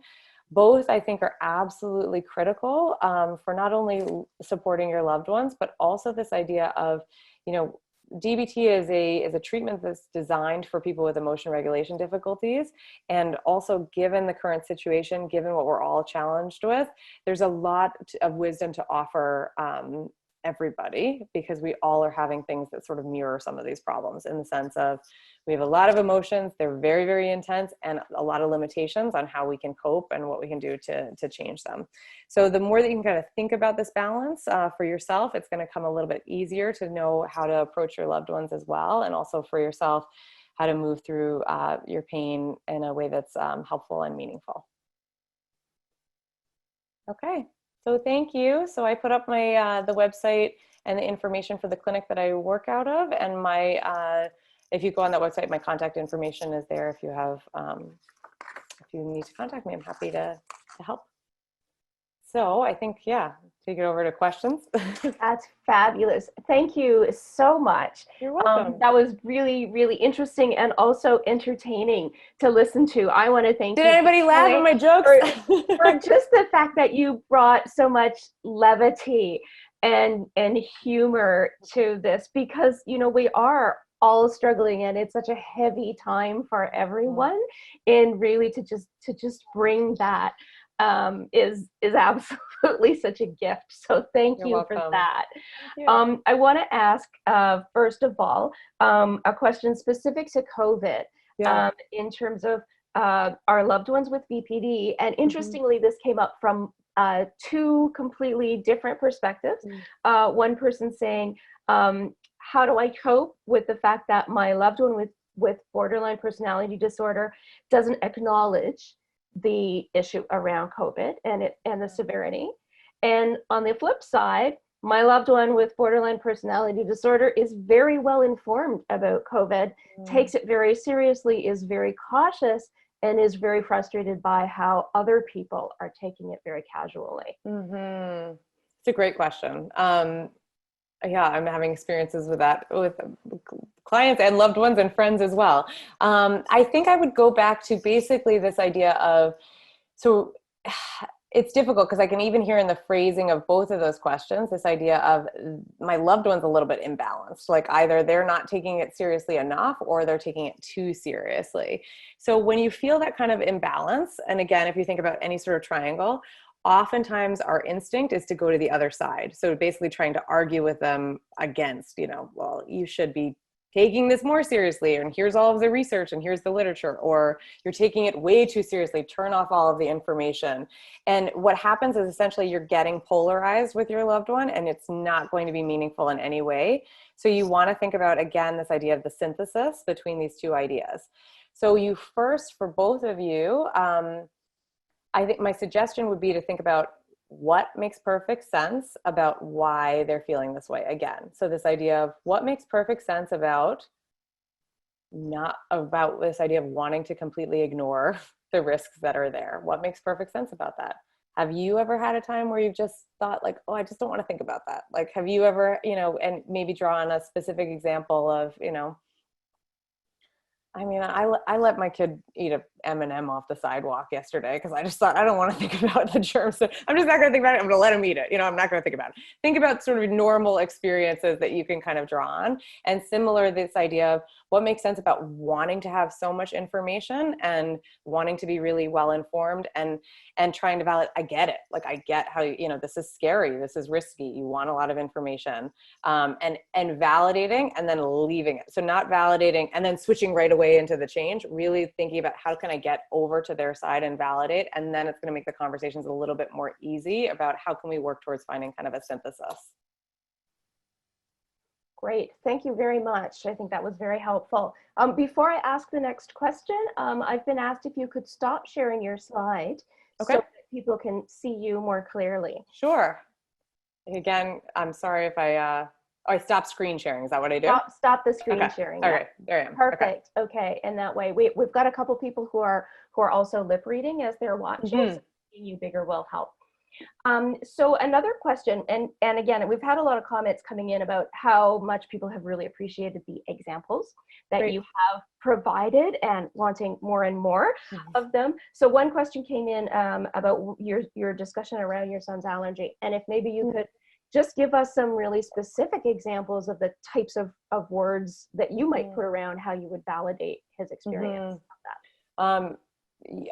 Both, I think, are absolutely critical for not only supporting your loved ones, but also this idea of, you know, DBT is a treatment that's designed for people with emotion regulation difficulties. And also, given the current situation, given what we're all challenged with, there's a lot of wisdom to offer everybody, because we all are having things that sort of mirror some of these problems, in the sense of we have a lot of emotions, they're very, very intense, and a lot of limitations on how we can cope and what we can do to change them. So the more that you can kind of think about this balance for yourself, it's going to come a little bit easier to know how to approach your loved ones as well, and also for yourself, how to move through your pain in a way that's helpful and meaningful. Okay. So thank you. So I put up my the website and the information for the clinic that I work out of, and my if you go on that website, my contact information is there. If you have if you need to contact me, I'm happy to help. So I think, yeah, take it over to questions. That's fabulous. Thank you so much. You're welcome. That was really, really interesting and also entertaining to listen to. I want to thank you. Did anybody laugh at my jokes? For just the fact that you brought so much levity and humor to this, because we are all struggling, and it's such a heavy time for everyone, and really to just bring that is absolutely such a gift. So thank You're you welcome. for that. Yeah. I want to ask, first of all, a question specific to COVID, Yeah. in terms of our loved ones with BPD. And interestingly, this came up from two completely different perspectives. One person saying, how do I cope with the fact that my loved one with borderline personality disorder doesn't acknowledge the issue around COVID and the severity? And on the flip side, my loved one with borderline personality disorder is very well informed about COVID, takes it very seriously, is very cautious, and is very frustrated by how other people are taking it very casually. It's a great question. Yeah, I'm having experiences with that with clients and loved ones and friends as well. I think I would go back to basically this idea of, so it's difficult because I can even hear in the phrasing of both of those questions, this idea of my loved one's a little bit imbalanced. Like either they're not taking it seriously enough or they're taking it too seriously. So when you feel that kind of imbalance, and again, if you think about any sort of triangle, oftentimes our instinct is to go to the other side. So basically trying to argue with them against, well, you should be taking this more seriously, and here's all of the research, and here's the literature, or you're taking it way too seriously, turn off all of the information. And what happens is essentially you're getting polarized with your loved one, and it's not going to be meaningful in any way. So you want to think about, again, this idea of the synthesis between these two ideas. So you first, for both of you, I think my suggestion would be to think about what makes perfect sense about why they're feeling this way again. So this idea of what makes perfect sense about this idea of wanting to completely ignore the risks that are there. What makes perfect sense about that? Have you ever had a time where you've just thought like, oh, I just don't want to think about that? Like, have you ever, and maybe draw on a specific example of, I mean, I let my kid eat a M&M off the sidewalk yesterday because I just thought, I don't want to think about the germs. So I'm just not going to think about it. I'm going to let him eat it. I'm not going to think about it. Think about sort of normal experiences that you can kind of draw on. And similar, this idea of what makes sense about wanting to have so much information and wanting to be really well informed and trying to validate, I get it. Like, I get how, this is scary. This is risky. You want a lot of information, and validating and then leaving it. So not validating and then switching right away into the change, really thinking about how can I get over to their side and validate. And then it's going to make the conversations a little bit more easy about how can we work towards finding kind of a synthesis. Great. Thank you very much. I think that was very helpful. Before I ask the next question, I've been asked if you could stop sharing your slide so that people can see you more clearly. Sure. Again, I'm sorry if I stopped screen sharing. Is that what I do? Stop the screen sharing. All right, there I am. Perfect. Okay. And that way we've got a couple people who are also lip reading as they're watching. So seeing you bigger will help. So another question, and again, we've had a lot of comments coming in about how much people have really appreciated the examples that you have provided and wanting more and more of them. So one question came in about your discussion around your son's allergy, and if maybe you could just give us some really specific examples of the types of words that you might put around how you would validate his experience of that.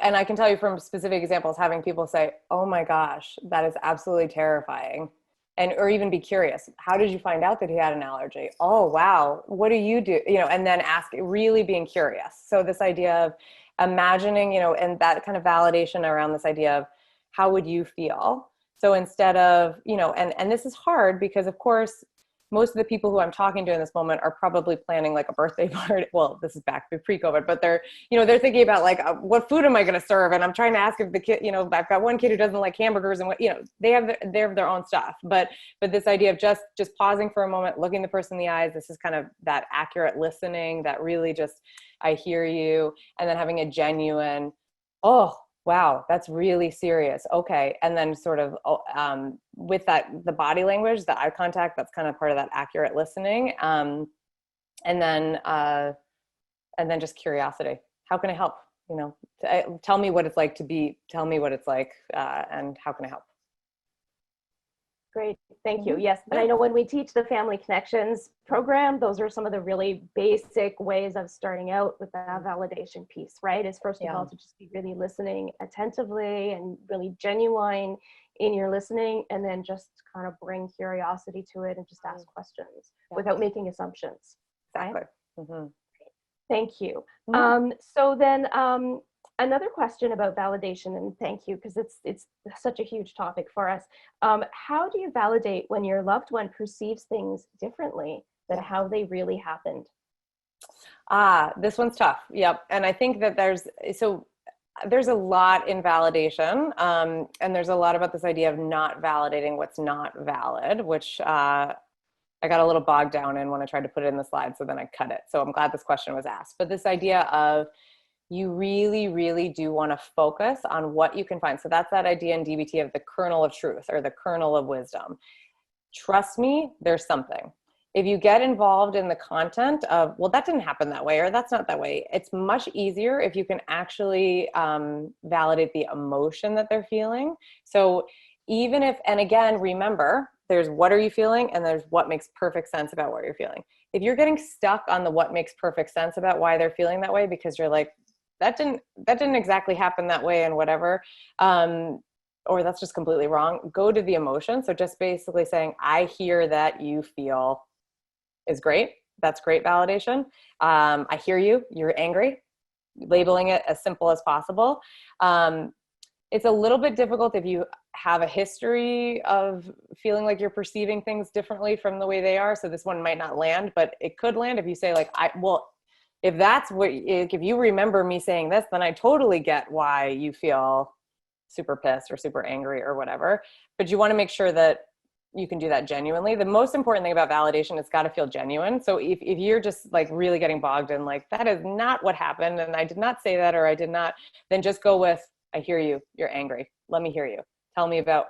And I can tell you from specific examples, having people say, oh my gosh, that is absolutely terrifying. Or even be curious, how did you find out that he had an allergy? Oh, wow. What do you do? And then really being curious. So this idea of imagining, and that kind of validation around this idea of how would you feel? So instead of, and this is hard because of course, most of the people who I'm talking to in this moment are probably planning like a birthday party. Well, this is back pre-COVID, but they're thinking about like, what food am I going to serve? And I'm trying to ask if the kid, I've got one kid who doesn't like hamburgers and they have their own stuff. But this idea of just pausing for a moment, looking the person in the eyes, this is kind of that accurate listening that really just, I hear you. And then having a genuine, oh, wow, that's really serious. Okay. And then sort of with that, the body language, the eye contact, that's kind of part of that accurate listening. And then just curiosity. How can I help? Tell me what it's like tell me what it's like, and how can I help? Great, thank you. Yes, and I know when we teach the Family Connections program, those are some of the really basic ways of starting out with that validation piece, right? Is first of all to just be really listening attentively and really genuine in your listening, and then just kind of bring curiosity to it and just ask questions without making assumptions. Exactly. Right? Thank you. So then another question about validation, and thank you, because it's such a huge topic for us. How do you validate when your loved one perceives things differently than how they really happened? This one's tough. Yep. And I think that there's a lot in validation, and there's a lot about this idea of not validating what's not valid, which I got a little bogged down in when I tried to put it in the slide, so then I cut it. So I'm glad this question was asked. But this idea of you really, really do want to focus on what you can find. So that's that idea in DBT of the kernel of truth or the kernel of wisdom. Trust me, there's something. If you get involved in the content of, well, that didn't happen that way, or that's not that way, it's much easier if you can actually validate the emotion that they're feeling. So even if, and again, remember, there's what are you feeling, and there's what makes perfect sense about what you're feeling. If you're getting stuck on the what makes perfect sense about why they're feeling that way because you're like, that didn't exactly happen that way and whatever, or that's just completely wrong, go to the emotion. So just basically saying, I hear that you feel is great. That's great validation. I hear you, you're angry, labeling it as simple as possible. It's a little bit difficult if you have a history of feeling like you're perceiving things differently from the way they are. So this one might not land, but it could land if you say like, if that's what, if you remember me saying this, then I totally get why you feel super pissed or super angry or whatever. But you want to make sure that you can do that genuinely. The most important thing about validation, it's got to feel genuine. So if you're just like really getting bogged in like, that is not what happened, and I did not say that, or I did not, then just go with, I hear you, you're angry. Let me hear you. Tell me about,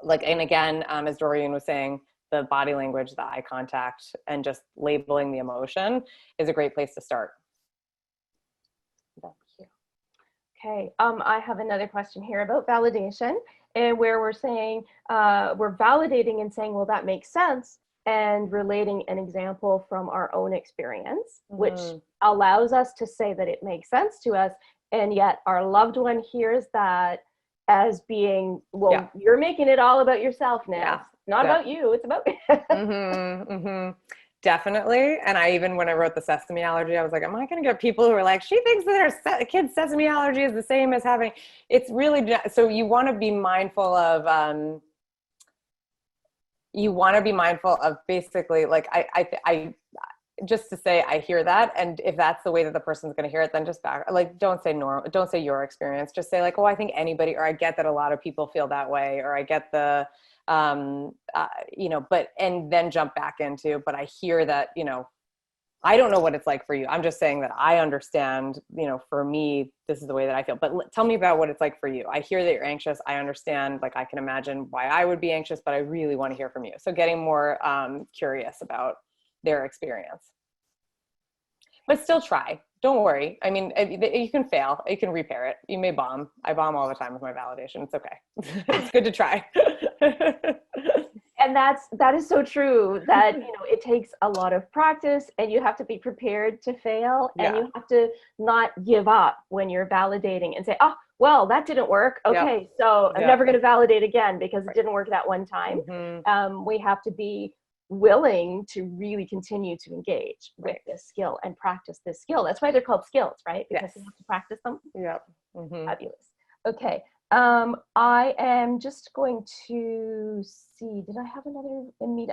like, and again, as Doreen was saying, the body language, the eye contact, and just labeling the emotion is a great place to start. Thank you. Okay, I have another question here about validation, and where we're saying, we're validating and saying, well, that makes sense, and relating an example from our own experience, which allows us to say that it makes sense to us, and yet our loved one hears that as being, well, you're making it all about yourself now. Not about you, it's about Definitely. And I even, when I wrote the sesame allergy, I was like, am I going to get people who are like, she thinks that her kid's sesame allergy is the same as having, it's really, so you want to be mindful of, basically, like, I just to say, I hear that. And if that's the way that the person's going to hear it, then just don't say your experience, just say like, oh, I think anybody, or I get that a lot of people feel that way, or I get the, but, and then jump back into, but I hear that, I don't know what it's like for you. I'm just saying that I understand, for me, this is the way that I feel, but tell me about what it's like for you. I hear that you're anxious. I understand, like, I can imagine why I would be anxious, but I really want to hear from you. So getting more curious about their experience, but still try. Don't worry. I mean, you can fail. You can repair it. You may bomb. I bomb all the time with my validation. It's okay. It's good to try. And that is so true, that it takes a lot of practice, and you have to be prepared to fail, and you have to not give up when you're validating and say, oh, well, that didn't work. Okay, so I'm never going to validate again because it didn't work that one time. We have to be willing to really continue to engage with this skill and practice this skill. That's why they're called skills, right? Because you have to practice them. Fabulous. Okay. I am just going to see, did I have another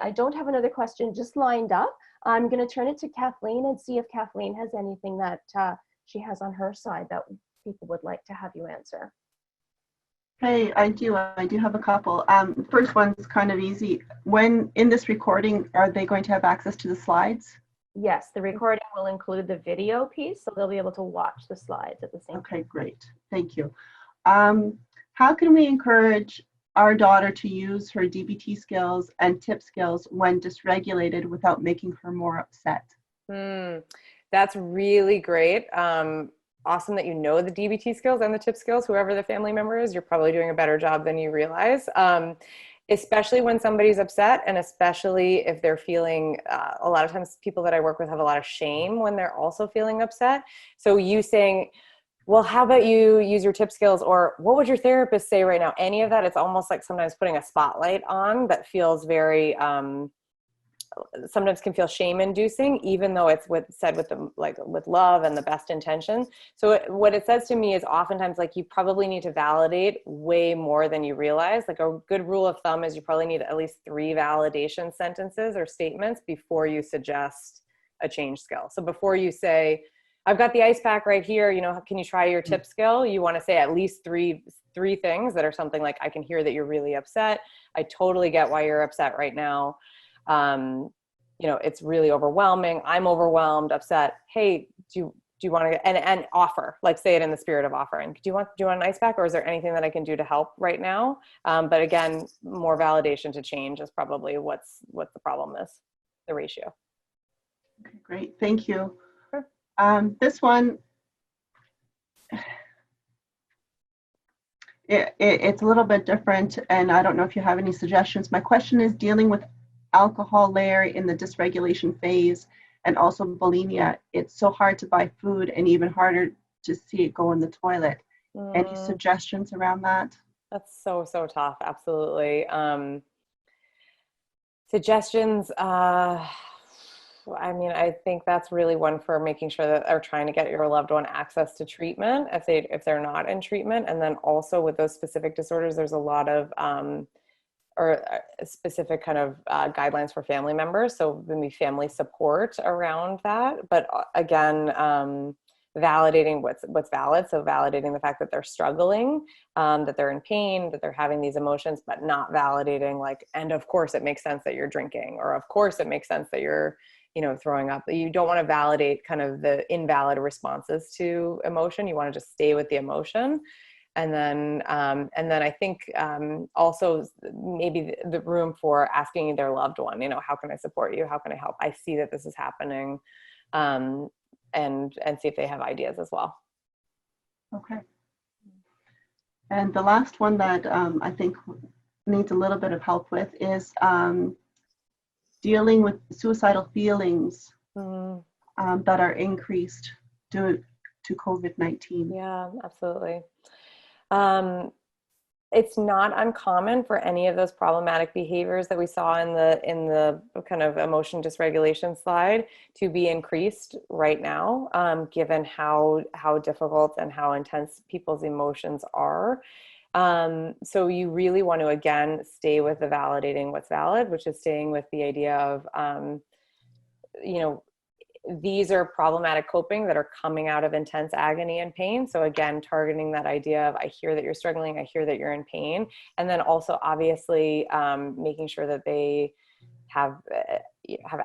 I don't have another question just lined up. I'm going to turn it to Kathleen and see if Kathleen has anything that she has on her side that people would like to have you answer. Hey, I do have a couple. First one's kind of easy. When in this recording, are they going to have access to the slides? Yes, the recording will include the video piece, so they'll be able to watch the slides at the same time. Okay, great. Thank you. How can we encourage our daughter to use her DBT skills and tip skills when dysregulated without making her more upset? That's really great. Awesome that you know the DBT skills and the tip skills, whoever the family member is. You're probably doing a better job than you realize. especially when somebody's upset, and especially if they're feeling, a lot of times people that I work with have a lot of shame when they're also feeling upset. So you saying, well, how about you use your tip skills, or what would your therapist say right now? Any of that, it's almost like sometimes putting a spotlight on that feels very, sometimes can feel shame inducing, even though it's said with with love and the best intention. So what it says to me is oftentimes like you probably need to validate way more than you realize. Like a good rule of thumb is you probably need at least 3 validation sentences or statements before you suggest a change skill. So before you say, I've got the ice pack right here, you know, can you try your tip skill? You want to say at least three things that are something like, I can hear that you're really upset. I totally get why you're upset right now. You know, it's really overwhelming. I'm overwhelmed, upset. Hey, do you want to, and offer, like say it in the spirit of offering. Do you want an ice pack, or is there anything that I can do to help right now? But again, more validation to change is probably what the problem is, the ratio. Okay, great. Thank you. Sure. This one, it's a little bit different, and I don't know if you have any suggestions. My question is dealing with alcohol layer in the dysregulation phase and also bulimia. It's so hard to buy food and even harder to see it go in the toilet. Any suggestions around that? That's so tough. Absolutely. Suggestions. I mean, I think that's really one for making sure that they're trying to get your loved one access to treatment if they're not in treatment. And then also with those specific disorders, there's a lot of or specific kind of guidelines for family members. So maybe family support around that. But again, validating what's valid. So validating the fact that they're struggling, that they're in pain, that they're having these emotions, but not validating like, and of course it makes sense that you're drinking, or of course it makes sense that you're, you know, throwing up. You don't want to validate kind of the invalid responses to emotion. You want to just stay with the emotion. And then I think also maybe the room for asking their loved one, you know, how can I support you? How can I help? I see that this is happening, and see if they have ideas as well. Okay. And the last one that I think needs a little bit of help with is dealing with suicidal feelings that are increased due to COVID-19. Yeah, absolutely. It's not uncommon for any of those problematic behaviors that we saw in the kind of emotion dysregulation slide to be increased right now, given how difficult and how intense people's emotions are. So you really want to, again, stay with the validating what's valid, which is staying with the idea of, you know, these are problematic coping that are coming out of intense agony and pain. So again, targeting that idea of, I hear that you're struggling, I hear that you're in pain. And then also obviously making sure that they have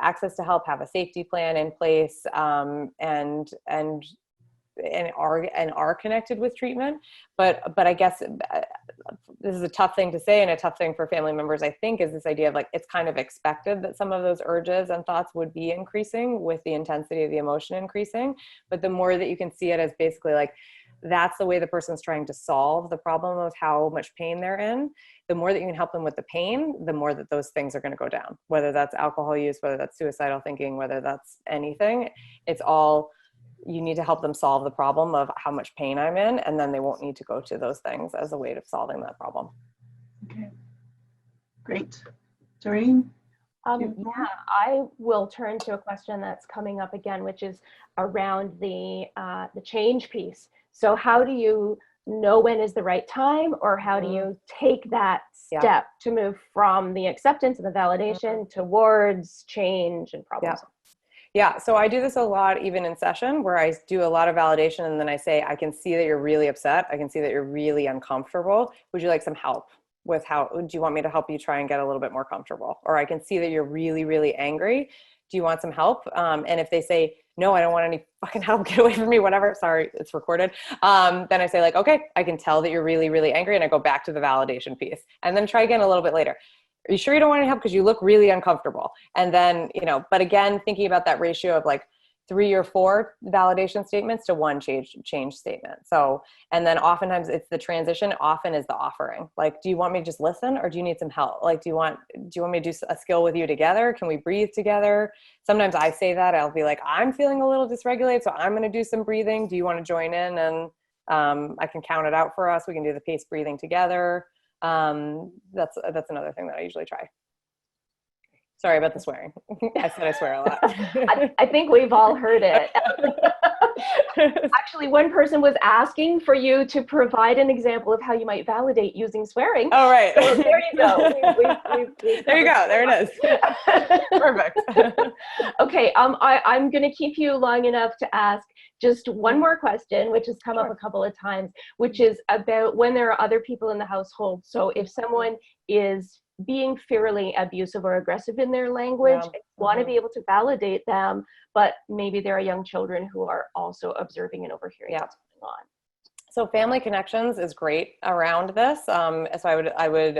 access to help, have a safety plan in place, and are connected with treatment. But I guess this is a tough thing to say, and a tough thing for family members, I think, is this idea of like, it's kind of expected that some of those urges and thoughts would be increasing with the intensity of the emotion increasing. But the more that you can see it as basically like, that's the way the person's trying to solve the problem of how much pain they're in, the more that you can help them with the pain, the more that those things are going to go down, whether that's alcohol use, whether that's suicidal thinking, whether that's anything. It's all, you need to help them solve the problem of how much pain I'm in, and then they won't need to go to those things as a way of solving that problem. Okay, great. Doreen? Yeah, I will turn to a question that's coming up again, which is around the change piece. So how do you know when is the right time, or how do you take that step to move from the acceptance and the validation towards change and problem solving? Yeah, so I do this a lot even in session, where I do a lot of validation, and then I say, I can see that you're really upset. I can see that you're really uncomfortable. Would you like some help with do you want me to help you try and get a little bit more comfortable? Or I can see that you're really, really angry. Do you want some help? And if they say, no, I don't want any fucking help, get away from me, whatever, sorry, it's recorded. Then I say like, okay, I can tell that you're really, really angry. And I go back to the validation piece, and then try again a little bit later. Are you sure you don't want any help? Because you look really uncomfortable. And then, you know, but again, thinking about that ratio of like, 3 or 4 validation statements to one change statement. So, and then oftentimes it's the transition often is the offering. Like, do you want me to just listen, or do you need some help? Like, do you want me to do a skill with you together? Can we breathe together? Sometimes I say that. I'll be like, I'm feeling a little dysregulated, so I'm going to do some breathing. Do you want to join in? And I can count it out for us. We can do the paced breathing together. That's another thing that I usually try. Sorry about the swearing. I said I swear a lot. I think we've all heard it. Actually, one person was asking for you to provide an example of how you might validate using swearing. Oh, right. So there you go. There you go. There it is. Perfect. Okay. I'm going to keep you long enough to ask just one more question, which has come up a couple of times, which is about when there are other people in the household. So if someone is being fairly abusive or aggressive in their language, want to be able to validate them, but maybe there are young children who are also observing and overhearing what's going on. So family connections is great around this. So I would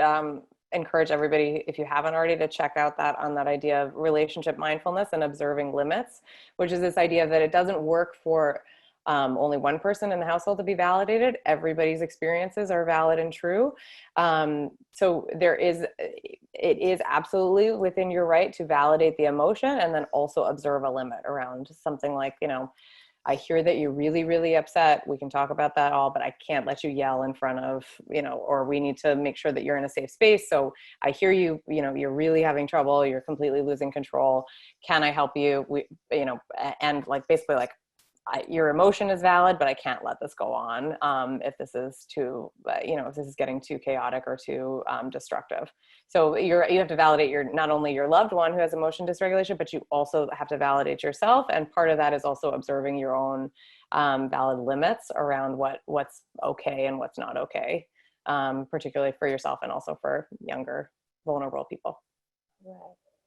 encourage everybody, if you haven't already, to check out that idea of relationship mindfulness and observing limits, which is this idea that it doesn't work for only one person in the household to be validated. Everybody's experiences are valid and true. So it is absolutely within your right to validate the emotion and then also observe a limit around something like, I hear that you're really, really upset. We can talk about that all, but I can't let you yell in front of, or we need to make sure that you're in a safe space. So I hear you, you're really having trouble. You're completely losing control. Can I help you? And basically your emotion is valid, but I can't let this go on if this is too, if this is getting too chaotic or too destructive. So you have to validate not only your loved one who has emotion dysregulation, but you also have to validate yourself. And part of that is also observing your own valid limits around what's okay and what's not okay, particularly for yourself and also for younger, vulnerable people. Right.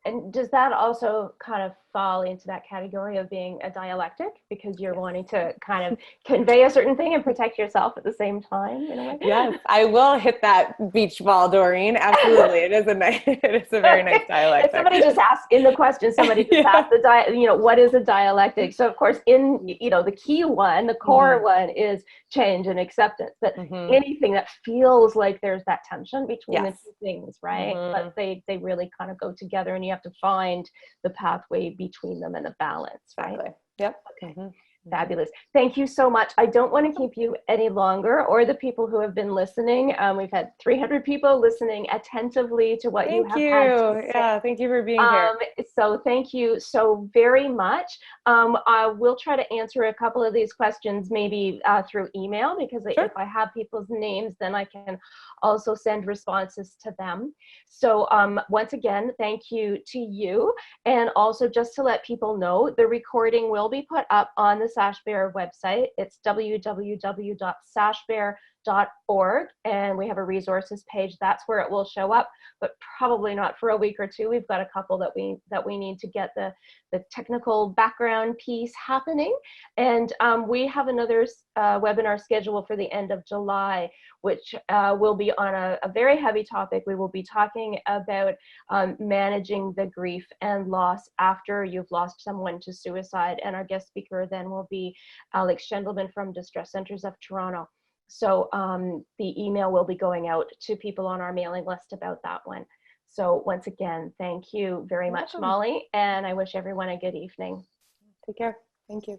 And does that also kind of fall into that category of being a dialectic, because you're wanting to kind of convey a certain thing and protect yourself at the same time in a way? Yes, I will hit that beach ball, Doreen. Absolutely. It is a very nice dialectic. Somebody just asked in the question, somebody just asked what is a dialectic? So of course the key one, the core one is change and acceptance, but anything that feels like there's that tension between the two things, right? But they really kind of go together, and you have to find the pathway between them and the balance, right? Exactly. Yep. Okay. Fabulous. Thank you so much. I don't want to keep you any longer, or the people who have been listening. We've had 300 people listening attentively to what you have had to say. Yeah, thank you for being here. So thank you so very much. I will try to answer a couple of these questions maybe through email, because if I have people's names, then I can also send responses to them. So once again, thank you to you. And also, just to let people know, the recording will be put up on the Sashbear website. It's www.sashbear.org, and we have a resources page. That's where it will show up, but probably not for a week or two. We've got a couple that we need to get the technical background piece happening. And we have another webinar scheduled for the end of July, which will be on a very heavy topic. We will be talking about managing the grief and loss after you've lost someone to suicide. And our guest speaker then will be Alex Schendelman from Distress Centers of Toronto. So the email will be going out to people on our mailing list about that one. So once again, thank you very much, Molly, and I wish everyone a good evening. Take care. Thank you.